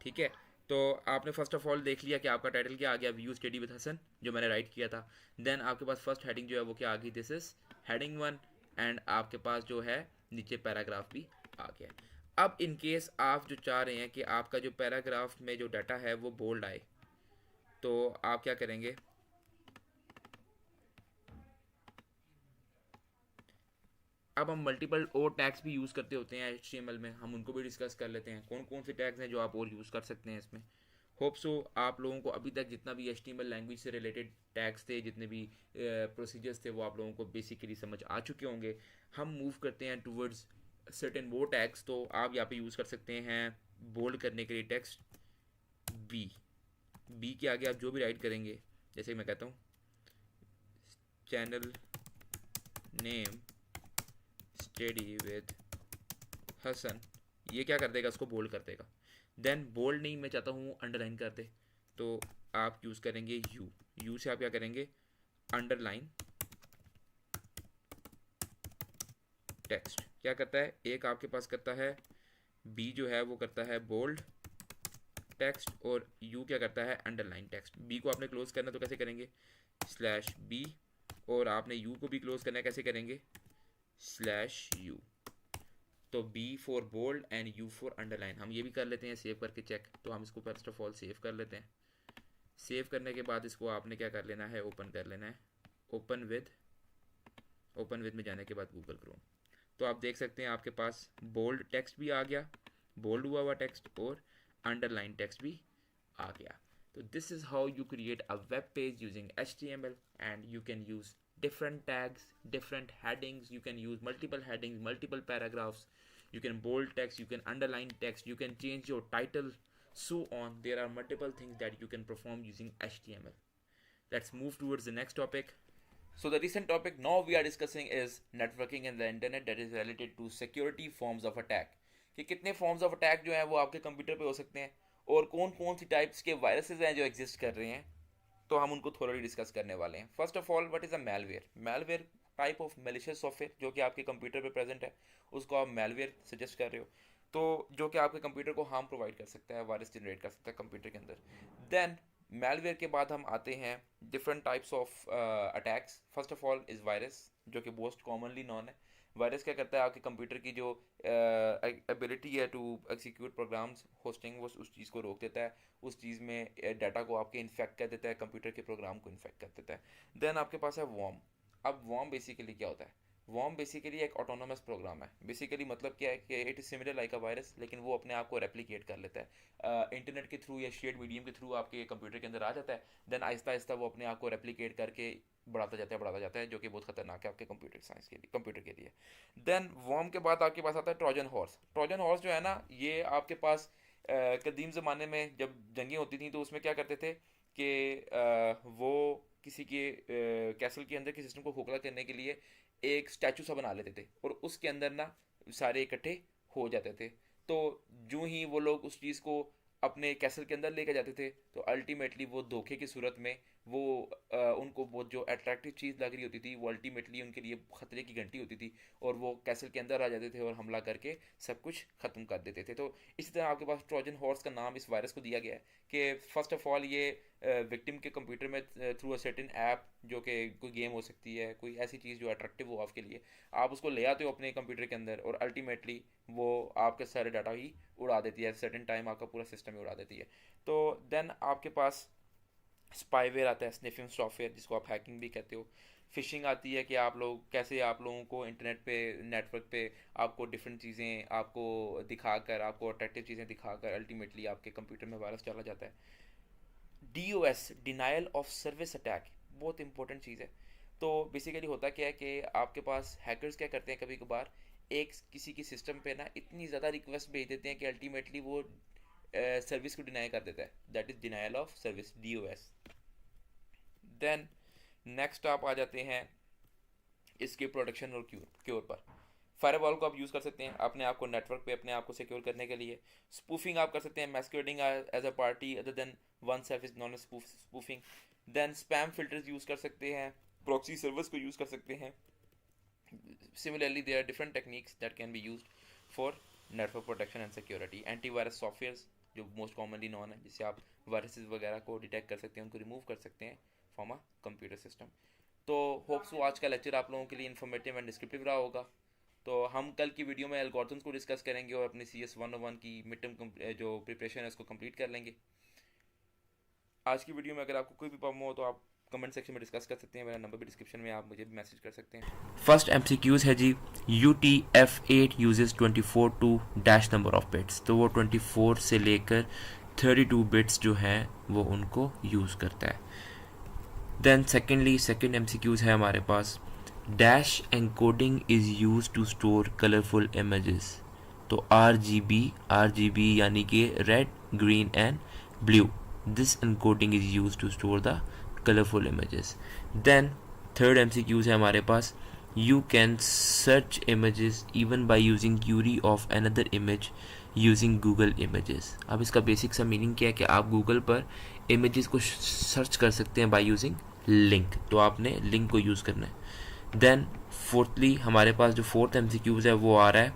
ठीक है। तो आपने फर्स्ट ऑफ ऑल देख लिया कि आपका टाइटल क्या आ गया, व्यू स्टडी विद हसन, जो मैंने राइट किया था। देन आपके पास फर्स्ट हेडिंग जो है वो क्या आ गई, दिस इज हेडिंग 1, एंड आपके पास जो है नीचे पैराग्राफ भी आ गया। अब इन केस आप जो चाह रहे हैं कि आपका जो पैराग्राफ में जो डाटा है वो बोल्ड आए, तो आप क्या करेंगे, अब हम मल्टीपल और टैग्स भी यूज़ करते होते हैं HTML में, हम उनको भी डिस्कस कर लेते हैं कौन कौन से टैग्स हैं जो आप और यूज़ कर सकते हैं इसमें। होप सो आप लोगों को अभी तक जितना भी HTML लैंग्वेज से रिलेटेड टैग्स थे, जितने भी प्रोसीजर्स थे, वो आप लोगों को बेसिकली समझ आ चुके होंगे। हम मूव करते हैं टूवर्ड्स सर्टेन वो टैग्स। तो आप यहाँ पे यूज़ कर सकते हैं बोल्ड करने के लिए टेक्स्ट बी के आगे आप जो भी राइट करेंगे, जैसे मैं कहता हूँ channel name study with Hasan, ये क्या कर देगा, इसको बोल्ड कर देगा। देन बोल्ड नहीं मैं चाहता हूँ अंडरलाइन कर दे, तो आप यूज़ करेंगे यू से आप क्या करेंगे, अंडरलाइन टेक्स्ट। क्या करता है, एक आपके पास करता है बी जो है वो करता है बोल्ड टेक्स्ट, और यू क्या करता है, अंडरलाइन टेक्स्ट। बी को आपने क्लोज करना तो कैसे करेंगे, स्लैश बी, और आपने यू को भी क्लोज करना है, कैसे करेंगे, स्लैश यू। तो B for bold and U for underline. हम ये भी कर लेते हैं सेव करके चेक। तो हम इसको फर्स्ट ऑफ ऑल सेव कर लेते हैं। सेव करने के बाद इसको आपने क्या कर लेना है, ओपन कर लेना है, ओपन विद में जाने के बाद गूगल क्रोम। तो आप देख सकते हैं आपके पास बोल्ड टेक्स्ट भी आ गया, बोल्ड हुआ हुआ टेक्स्ट, और अंडरलाइन टेक्स्ट भी आ गया। तो this is how you create a web page using HTML, and you can use different tags, different headings, you can use multiple headings, multiple paragraphs, you can bold text, you can underline text, you can change your title, so on. There are multiple things that you can perform using HTML. Let's move towards the next topic. So the recent topic now we are discussing is networking and the internet, that is related to security forms of attack. कि कितने forms of attack जो हैं वो आपके computer पे हो सकते हैं, और कौन कौन सी टाइप्स के वायरसेस हैं जो एग्जिस्ट कर रहे हैं, तो हम उनको थोड़ा डिस्कस करने वाले हैं। First of all what is a malware. Malware type of malicious software जो कि आपके कंप्यूटर पे प्रेजेंट है, उसको आप मेलवेयर सजेस्ट कर रहे हो, तो जो कि आपके कंप्यूटर को हार्म प्रोवाइड कर सकता है, वायरस जनरेट कर सकता है कंप्यूटर के अंदर। देन मेलवेयर के बाद हम आते हैं different types of attacks. First of all is virus, जो कि मोस्ट कॉमनली नॉन है। वायरस क्या करता है, आपके कंप्यूटर की जो एबिलिटी है टू एक्सिक्यूट प्रोग्राम्स होस्टिंग, वो उस चीज़ को रोक देता है, उस चीज़ में डाटा को आपके इन्फेक्ट कर देता है, कंप्यूटर के प्रोग्राम को इन्फेक्ट कर देता है। देन आपके पास है वॉर्म। अब वॉर्म बेसिकली क्या होता है, वॉर्म बेसिकली एक ऑटोनोमस प्रोग्राम है। बेसिकली मतलब क्या है कि it is similar like a virus, लेकिन वो अपने आप को रेप्लिकेट कर लेता है इंटरनेट के थ्रू या शेयर्ड मीडियम के थ्रू आपके कंप्यूटर के अंदर आ जाता है। देन आहिस्ता आहिस्ता वो अपने आप को रेप्लिकेट करके बढ़ाता जाता है, जो कि बहुत खतरनाक है आपके कंप्यूटर साइंस के लिए, कंप्यूटर के लिए। देन वॉर्म के बाद आपके पास आता है ट्रोजन हॉर्स। ट्रोजन हॉर्स जो है ना, ये आपके पास कदीम ज़माने में जब जंगें होती थी तो उसमें क्या करते थे कि वो किसी के कैसल के अंदर के सिस्टम को खोखला करने के लिए एक स्टैचू सा बना लेते थे, और उसके अंदर ना सारे इकट्ठे हो जाते थे। तो जो ही वो लोग उस चीज़ को अपने कैसल के अंदर लेके जाते थे, तो अल्टीमेटली वो धोखे की सूरत में वो उनको वो जो अट्रैक्टिव चीज़ लग रही होती थी वो अल्टीमेटली उनके लिए ख़तरे की घंटी होती थी, और वो कैसल के अंदर आ जाते थे और हमला करके सब कुछ ख़त्म कर देते थे। तो इसी तरह आपके पास ट्रोजन हॉर्स का नाम इस वायरस को दिया गया है कि फ़र्स्ट ऑफ ऑल ये विक्टिम के कंप्यूटर में थ्रू अ सर्टेन ऐप, जो कि कोई गेम हो सकती है, कोई ऐसी चीज़ जो अट्रैक्टिव हो आपके लिए, आप उसको ले आते हो अपने कंप्यूटर के अंदर और अल्टीमेटली वो आपके सारे डाटा ही उड़ा देती है, सर्टेन टाइम आपका पूरा सिस्टम ही उड़ा देती है। तो देन आपके पास स्पाईवेयर आता है, स्निफिंग सॉफ्टवेयर, जिसको आप हैकिंग भी कहते हो। फिशिंग आती है कि आप लोग कैसे, आप लोगों को इंटरनेट पे, नेटवर्क पे आपको डिफरेंट चीज़ें आपको दिखाकर, आपको अट्रैक्टिव चीज़ें दिखाकर अल्टीमेटली आपके कंप्यूटर में वायरस डाला जाता है। DOS, denial of service attack, बहुत इंपॉर्टेंट चीज़ है। तो बेसिकली होता क्या है कि आपके पास हैकर्स क्या करते हैं, कभी कभार एक किसी की सिस्टम पे ना इतनी ज़्यादा रिक्वेस्ट भेज देते हैं कि अल्टीमेटली वो सर्विस को डिनाई कर देता है। That is denial of service, DOS। Then next आप आ जाते हैं इसके प्रोटेक्शन और क्योर पर। फायरवॉल को आप यूज़ कर सकते हैं अपने आप को नेटवर्क पे अपने आप को सिक्योर करने के लिए। स्पूफिंग आप कर सकते हैं, masquerading as a party other than one self is non spoofing. Then spam filters use कर सकते हैं, प्रॉक्सी सर्वर्स को यूज़ कर सकते हैं। Similarly there are different techniques that can be used for network protection and security. Antivirus softwares जो most commonly known है, जिससे आप वायरसेस वगैरह को डिटेक्ट कर सकते हैं, उनको रिमूव कर सकते हैं फ्रॉम अ कंप्यूटर सिस्टम। तो होप्स वो आज का लेक्चर आप लोगों के लिए इन्फॉर्मेटिव एंड डिस्क्रिप्टिव रहा होगा। तो हम कल की वीडियो में एल्गोरिथम्स को डिस्कस करेंगे और अपनी CS 101 की मिड टर्म जो प्रिपरेशन है उसको कंप्लीट कर लेंगे। आज की वीडियो में अगर आपको कोई भी प्रॉब्लम हो तो आप कमेंट सेक्शन में डिस्कस कर सकते हैं, मेरा नंबर भी डिस्क्रिप्शन में, आप मुझे भी मैसेज कर सकते हैं। फर्स्ट MCQs है जी, UTF-8 uses 24 to dash number of bits, तो वो 24 से लेकर 32 बिट्स जो हैं वो उनको यूज़ करता है। देन सेकेंड MCQs है हमारे पास, dash encoding is use to store colourful images, तो RGB यानी कि red, green and blue, this encoding is use to store the colourful images. Then third MCQs है हमारे पास, you can search images even by using query of another image using Google images. अब इसका basic सा meaning क्या है कि आप गूगल पर इमेजेस को सर्च कर सकते हैं बाय यूजिंग लिंक, तो आपने लिंक को यूज़ करना है। देन फोर्थली हमारे पास जो फोर्थ MCQs है वो आ रहा है,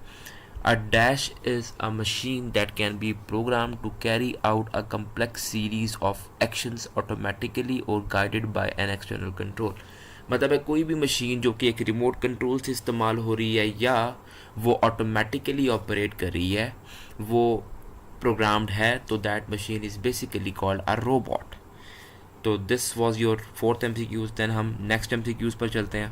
a dash is a machine that can be program to carry out a complex series of actions automatically or guided by an external control. मतलब है कोई भी मशीन जो कि एक रिमोट कंट्रोल से इस्तेमाल हो रही है या वो ऑटोमेटिकली ऑपरेट कर रही है, वो प्रोग्राम्ड है, तो that machine is basically called a robot. तो this was your fourth MCQs। देन हम नेक्स्ट MCQs पर चलते हैं।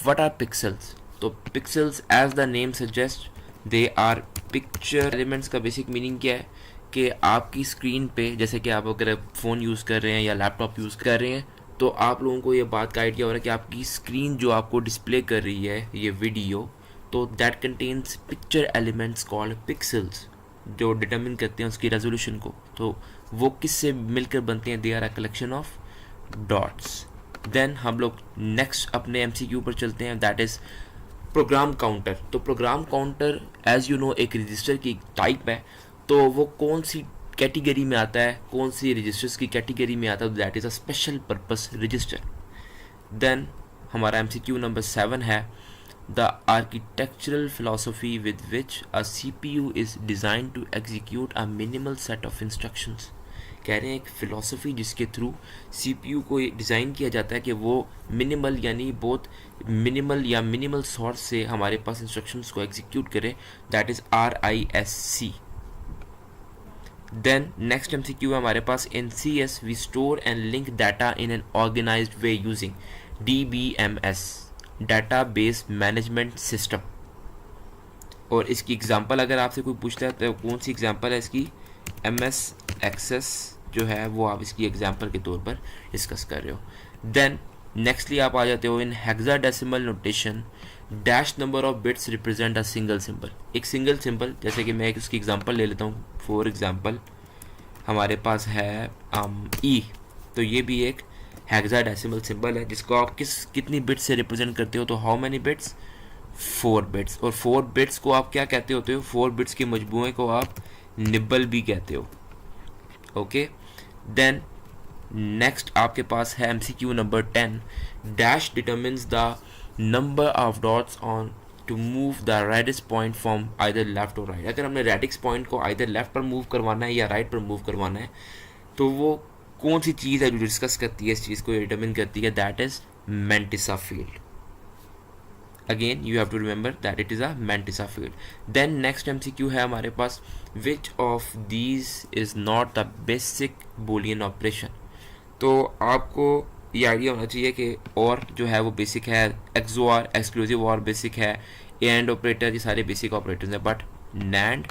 What are pixels? तो pixels as the name suggest they are picture elements. का बेसिक मीनिंग क्या है कि आपकी स्क्रीन पे, जैसे कि आप अगर फ़ोन यूज़ कर रहे हैं या लैपटॉप यूज़ कर रहे हैं, तो आप लोगों को ये बात का आइडिया हो रहा है कि आपकी स्क्रीन जो आपको डिस्प्ले कर रही है ये वीडियो, तो that contains picture elements called pixels, जो डिटरमिन करते हैं उसकी रेजोल्यूशन को। तो वो किससे मिलकर बनते हैं? They are a collection of dots. Then हम लोग नेक्स्ट अपने MCQ पर चलते हैं, दैट इज़ प्रोग्राम काउंटर। तो program counter as you know एक रजिस्टर की टाइप है, तो वो कौन सी कैटेगरी में आता है, कौन सी रजिस्टर्स की कैटेगरी में आता है? That is a special purpose register. Then हमारा MCQ नंबर 7 है, the architectural philosophy with which a CPU is designed to execute a minimal set of instructions. कह रहे हैं एक फ़िलासफ़ी जिसके थ्रू CPU को डिज़ाइन किया जाता है कि वो मिनिमल यानी बहुत मिनिमल सोर्स से हमारे पास इंस्ट्रक्शंस को एग्जीक्यूट करे, that is RISC। Then next MCQ है हमारे पास, in CS we store and link data in an organized way using DBMS, database management system. और इसकी एग्जांपल अगर आपसे कोई पूछता है तो कौन सी एग्जांपल है इसकी? MS एक्सेस जो है वो आप इसकी एग्जांपल के तौर पर डिस्कस कर रहे हो। देन नेक्स्टली आप आ जाते हो, in hexadecimal notation dash number of bits represent a single symbol. एक सिंगल सिंबल, जैसे कि मैं उसकी एग्जांपल ले लेता हूँ। फॉर एग्जांपल हमारे पास है E, तो ये भी एक हेक्साडेसिमल सिंबल है जिसको आप कितनी बिट्स से रिप्रेजेंट करते हो? तो हाउ मैनी बिट्स? 4 बिट्स। और 4 बिट्स को आप क्या कहते होते हो? 4 बिट्स के मजमूए को आप निब्बल भी कहते हो। ओके। देन नेक्स्ट आपके पास है MCQ number 10, dash determines the number of dots on to move the radix point from either left or right. अगर हमने रेडिक्स पॉइंट को आइदर लेफ्ट पर मूव करवाना है या राइट पर मूव करवाना है, तो वो कौन सी चीज़ है जो डिस्कस करती है इस चीज़ को, डिटरमिन करती है, that is mantissa field. Again you have to remember that it is a mantissa field. Then next MCQ है हमारे पास, which of these is not the basic Boolean operation. तो आपको ये आइडिया होना चाहिए कि और जो है वो बेसिक है, एक्सोआर, एक्सक्लूसिव और बेसिक है, एंड ऑपरेटर, ये सारे बेसिक ऑपरेटर्स हैं, but NAND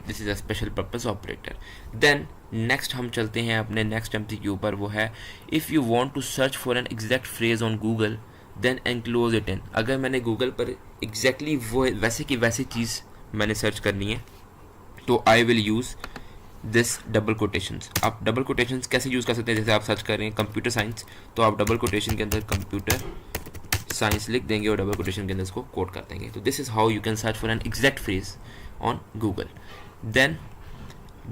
this is a special purpose operator. Then next हम चलते हैं अपने नेक्स्ट MCQ पर, वो है if you want to search for an exact phrase on Google then enclose it in. अगर मैंने गूगल पर एग्जैक्टली वो वैसे की वैसी चीज़ मैंने सर्च करनी है, तो I will use this double quotations. आप डबल कोटेशंस कैसे यूज़ कर सकते हैं, जैसे आप सर्च कर रहे हैं कंप्यूटर साइंस, तो आप डबल कोटेशन के अंदर कंप्यूटर साइंस लिख देंगे और डबल कोटेशन के अंदर इसको कोड कर देंगे। तो this is how you can search for an exact phrase on Google. Then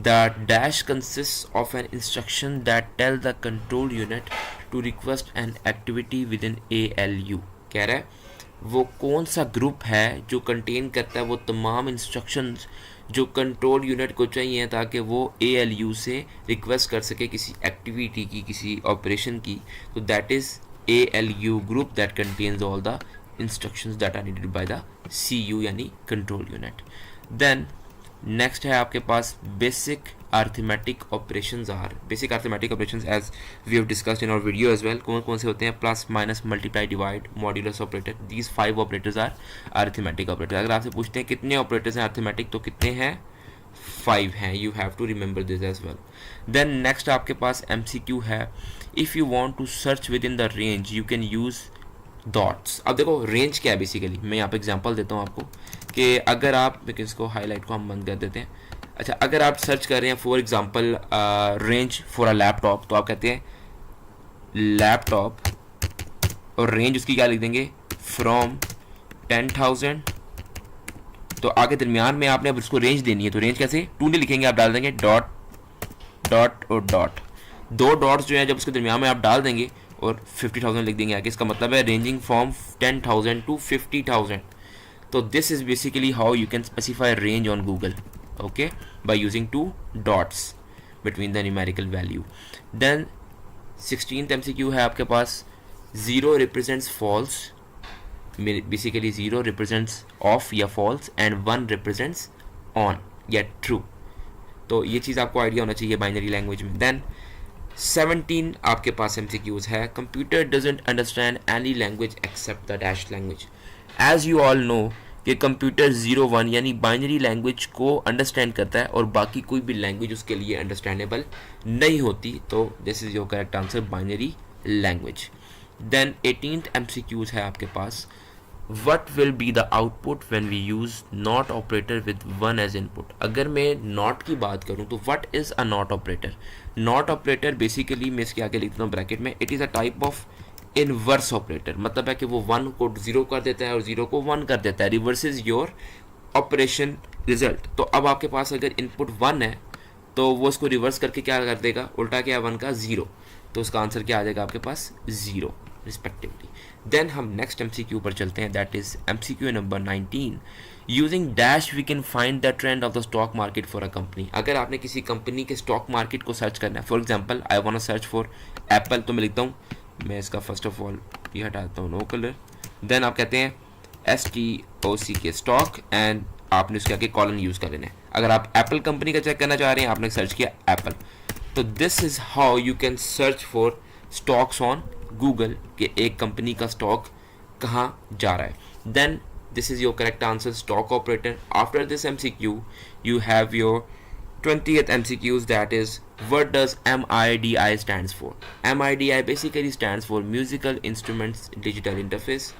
the dash consists of an instruction that tell the control unit to request an activity within ALU। कह रहा है वो कौन सा group है जो contain करता है वो तमाम इंस्ट्रक्शंस जो कंट्रोल यूनिट को चाहिए ताकि वो ALU से रिक्वेस्ट कर सके किसी एक्टिविटी की, किसी ऑपरेशन की। तो that is ALU group that contains all the instructions that are needed by the CU यानी कंट्रोल यूनिट। देन नेक्स्ट है आपके पास basic arithmetic operations are. Basic arithmetic operations as we have discussed in our video as well. कौन कौन से होते हैं, plus, minus, multiply, divide, modulus operator, these 5 operators are arithmetic operator. अगर आपसे पूछते हैं कितने ऑपरेटर्स हैं अर्थमेटिक, तो कितने हैं, 5 हैं। You have to remember this as well. Then next आपके पास MCQ है, if you want to search within the range you can use dots. अब देखो रेंज क्या है बेसिकली, मैं यहाँ पे एग्जांपल देता हूँ आपको कि अगर आप, लेकिन इसको हाईलाइट को हम बंद कर देते हैं। अच्छा, अगर आप सर्च कर रहे हैं for example range for a laptop, तो आप कहते हैं लैपटॉप और रेंज उसकी क्या लिख देंगे, फ्रॉम 10,000। तो आगे दरमियान में आपने अब उसको रेंज देनी है, तो रेंज कैसे, 2 नहीं लिखेंगे, आप डाल देंगे डॉट डॉट और डॉट। 2 डॉट्स जो है जब उसके दरमियान में आप डाल देंगे और 50,000 लिख देंगे आगे, इसका मतलब है रेंजिंग फ्रॉम 10,000 टू 50,000। तो this is basically how you can specify range on Google, okay, by using 2 dots between the numerical value. Then 16th MCQ है आपके पास, 0 represents false. Basically 0 represents off या फॉल्स एंड 1 रिप्रेजेंट्स ऑन या true. तो ये चीज़ आपको idea होना चाहिए बाइनरी लैंग्वेज में। देन 17 आपके पास MCQs है, computer doesn't understand any language except the dash language. As you all know कि कंप्यूटर 0-1 यानी बाइनरी लैंग्वेज को अंडरस्टैंड करता है और बाकी कोई भी लैंग्वेज उसके लिए अंडरस्टैंडेबल नहीं होती। तो this is your correct answer, binary language. Then 18th MCQs है आपके पास, what will be the output when we use not operator with 1 as input। अगर मैं not की बात करूं तो what is a not operator। not operator basically मैं इसके आगे लिखता हूँ ब्रैकेट में, it is a type of inverse operator। मतलब है कि वो 1 को 0 कर देता है और 0 को 1 कर देता है, reverses your operation result। तो अब आपके पास अगर इनपुट 1 है तो वो उसको रिवर्स करके क्या कर देगा, उल्टा क्या, 1 का 0, तो उसका आंसर क्या आ जाएगा आपके पास, 0 रिस्पेक्टिवली। देन हम नेक्स्ट MCQ पर चलते हैं, that is MCQ number 19। Using dash we can find the trend of the stock market for a company. अगर आपने किसी कंपनी के स्टॉक मार्केट को सर्च करना है, for example I want to search for Apple, तो मैं लिखता हूँ, मैं इसका फर्स्ट ऑफ ऑल ये हटाता हूँ, नो कलर। देन आप कहते हैं STOCK स्टॉक एंड आपने उसके आगे कॉलन यूज़ कर लेना है। अगर आप एप्पल कंपनी का चेक करना चाह रहे हैं, आपने सर्च किया एप्पल। तो this is how you can search for stocks on Google कि एक कंपनी का स्टॉक कहाँ जा रहा है। Then this is your correct answer, stock operator. After this MCQ you have your 20th MCQs, that is what does MIDI stands for। MIDI basically stands for Musical Instruments Digital Interface।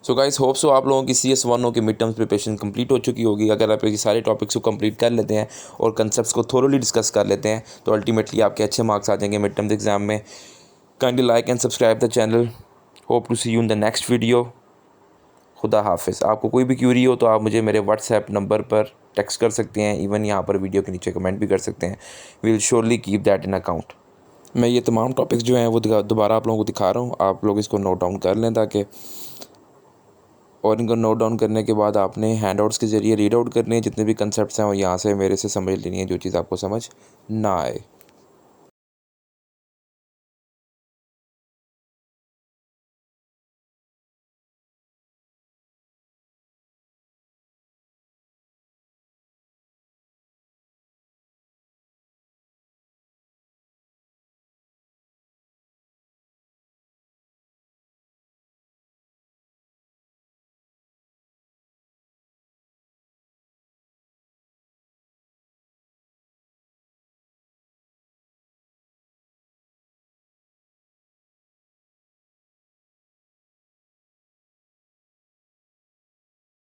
So guys hope so आप लोगों की CS1 की mid terms preparation complete हो चुकी होगी। अगर आप ये सारे टॉपिक्स को कंप्लीट कर लेते हैं और कंसेप्ट्स को थोरोली डिस्कस कर लेते हैं तो अल्टीमेटली आपके अच्छे मार्क्स आ जाएंगे मिड टर्म्स एग्जाम में। Kindly like and subscribe the channel. Hope to see you in the next video. खुदा हाफिज़। आपको कोई भी क्यूरी हो तो आप मुझे मेरे WhatsApp नंबर पर टेक्स्ट कर सकते हैं, इवन यहाँ पर वीडियो के नीचे कमेंट भी कर सकते हैं। We will surely keep that in account. मैं ये तमाम टॉपिक्स जो हैं वो दोबारा आप लोगों को दिखा रहा हूँ, आप लोग इसको नोट डाउन कर लें ताकि, और इनको नोट डाउन करने के बाद आपने हैंड आउट्स के ज़रिए रीड आउट करने हैं, जितने भी कंसेप्ट्स हैं वो यहाँ से मेरे से समझ लेनी है जो चीज़ आपको समझ ना आए।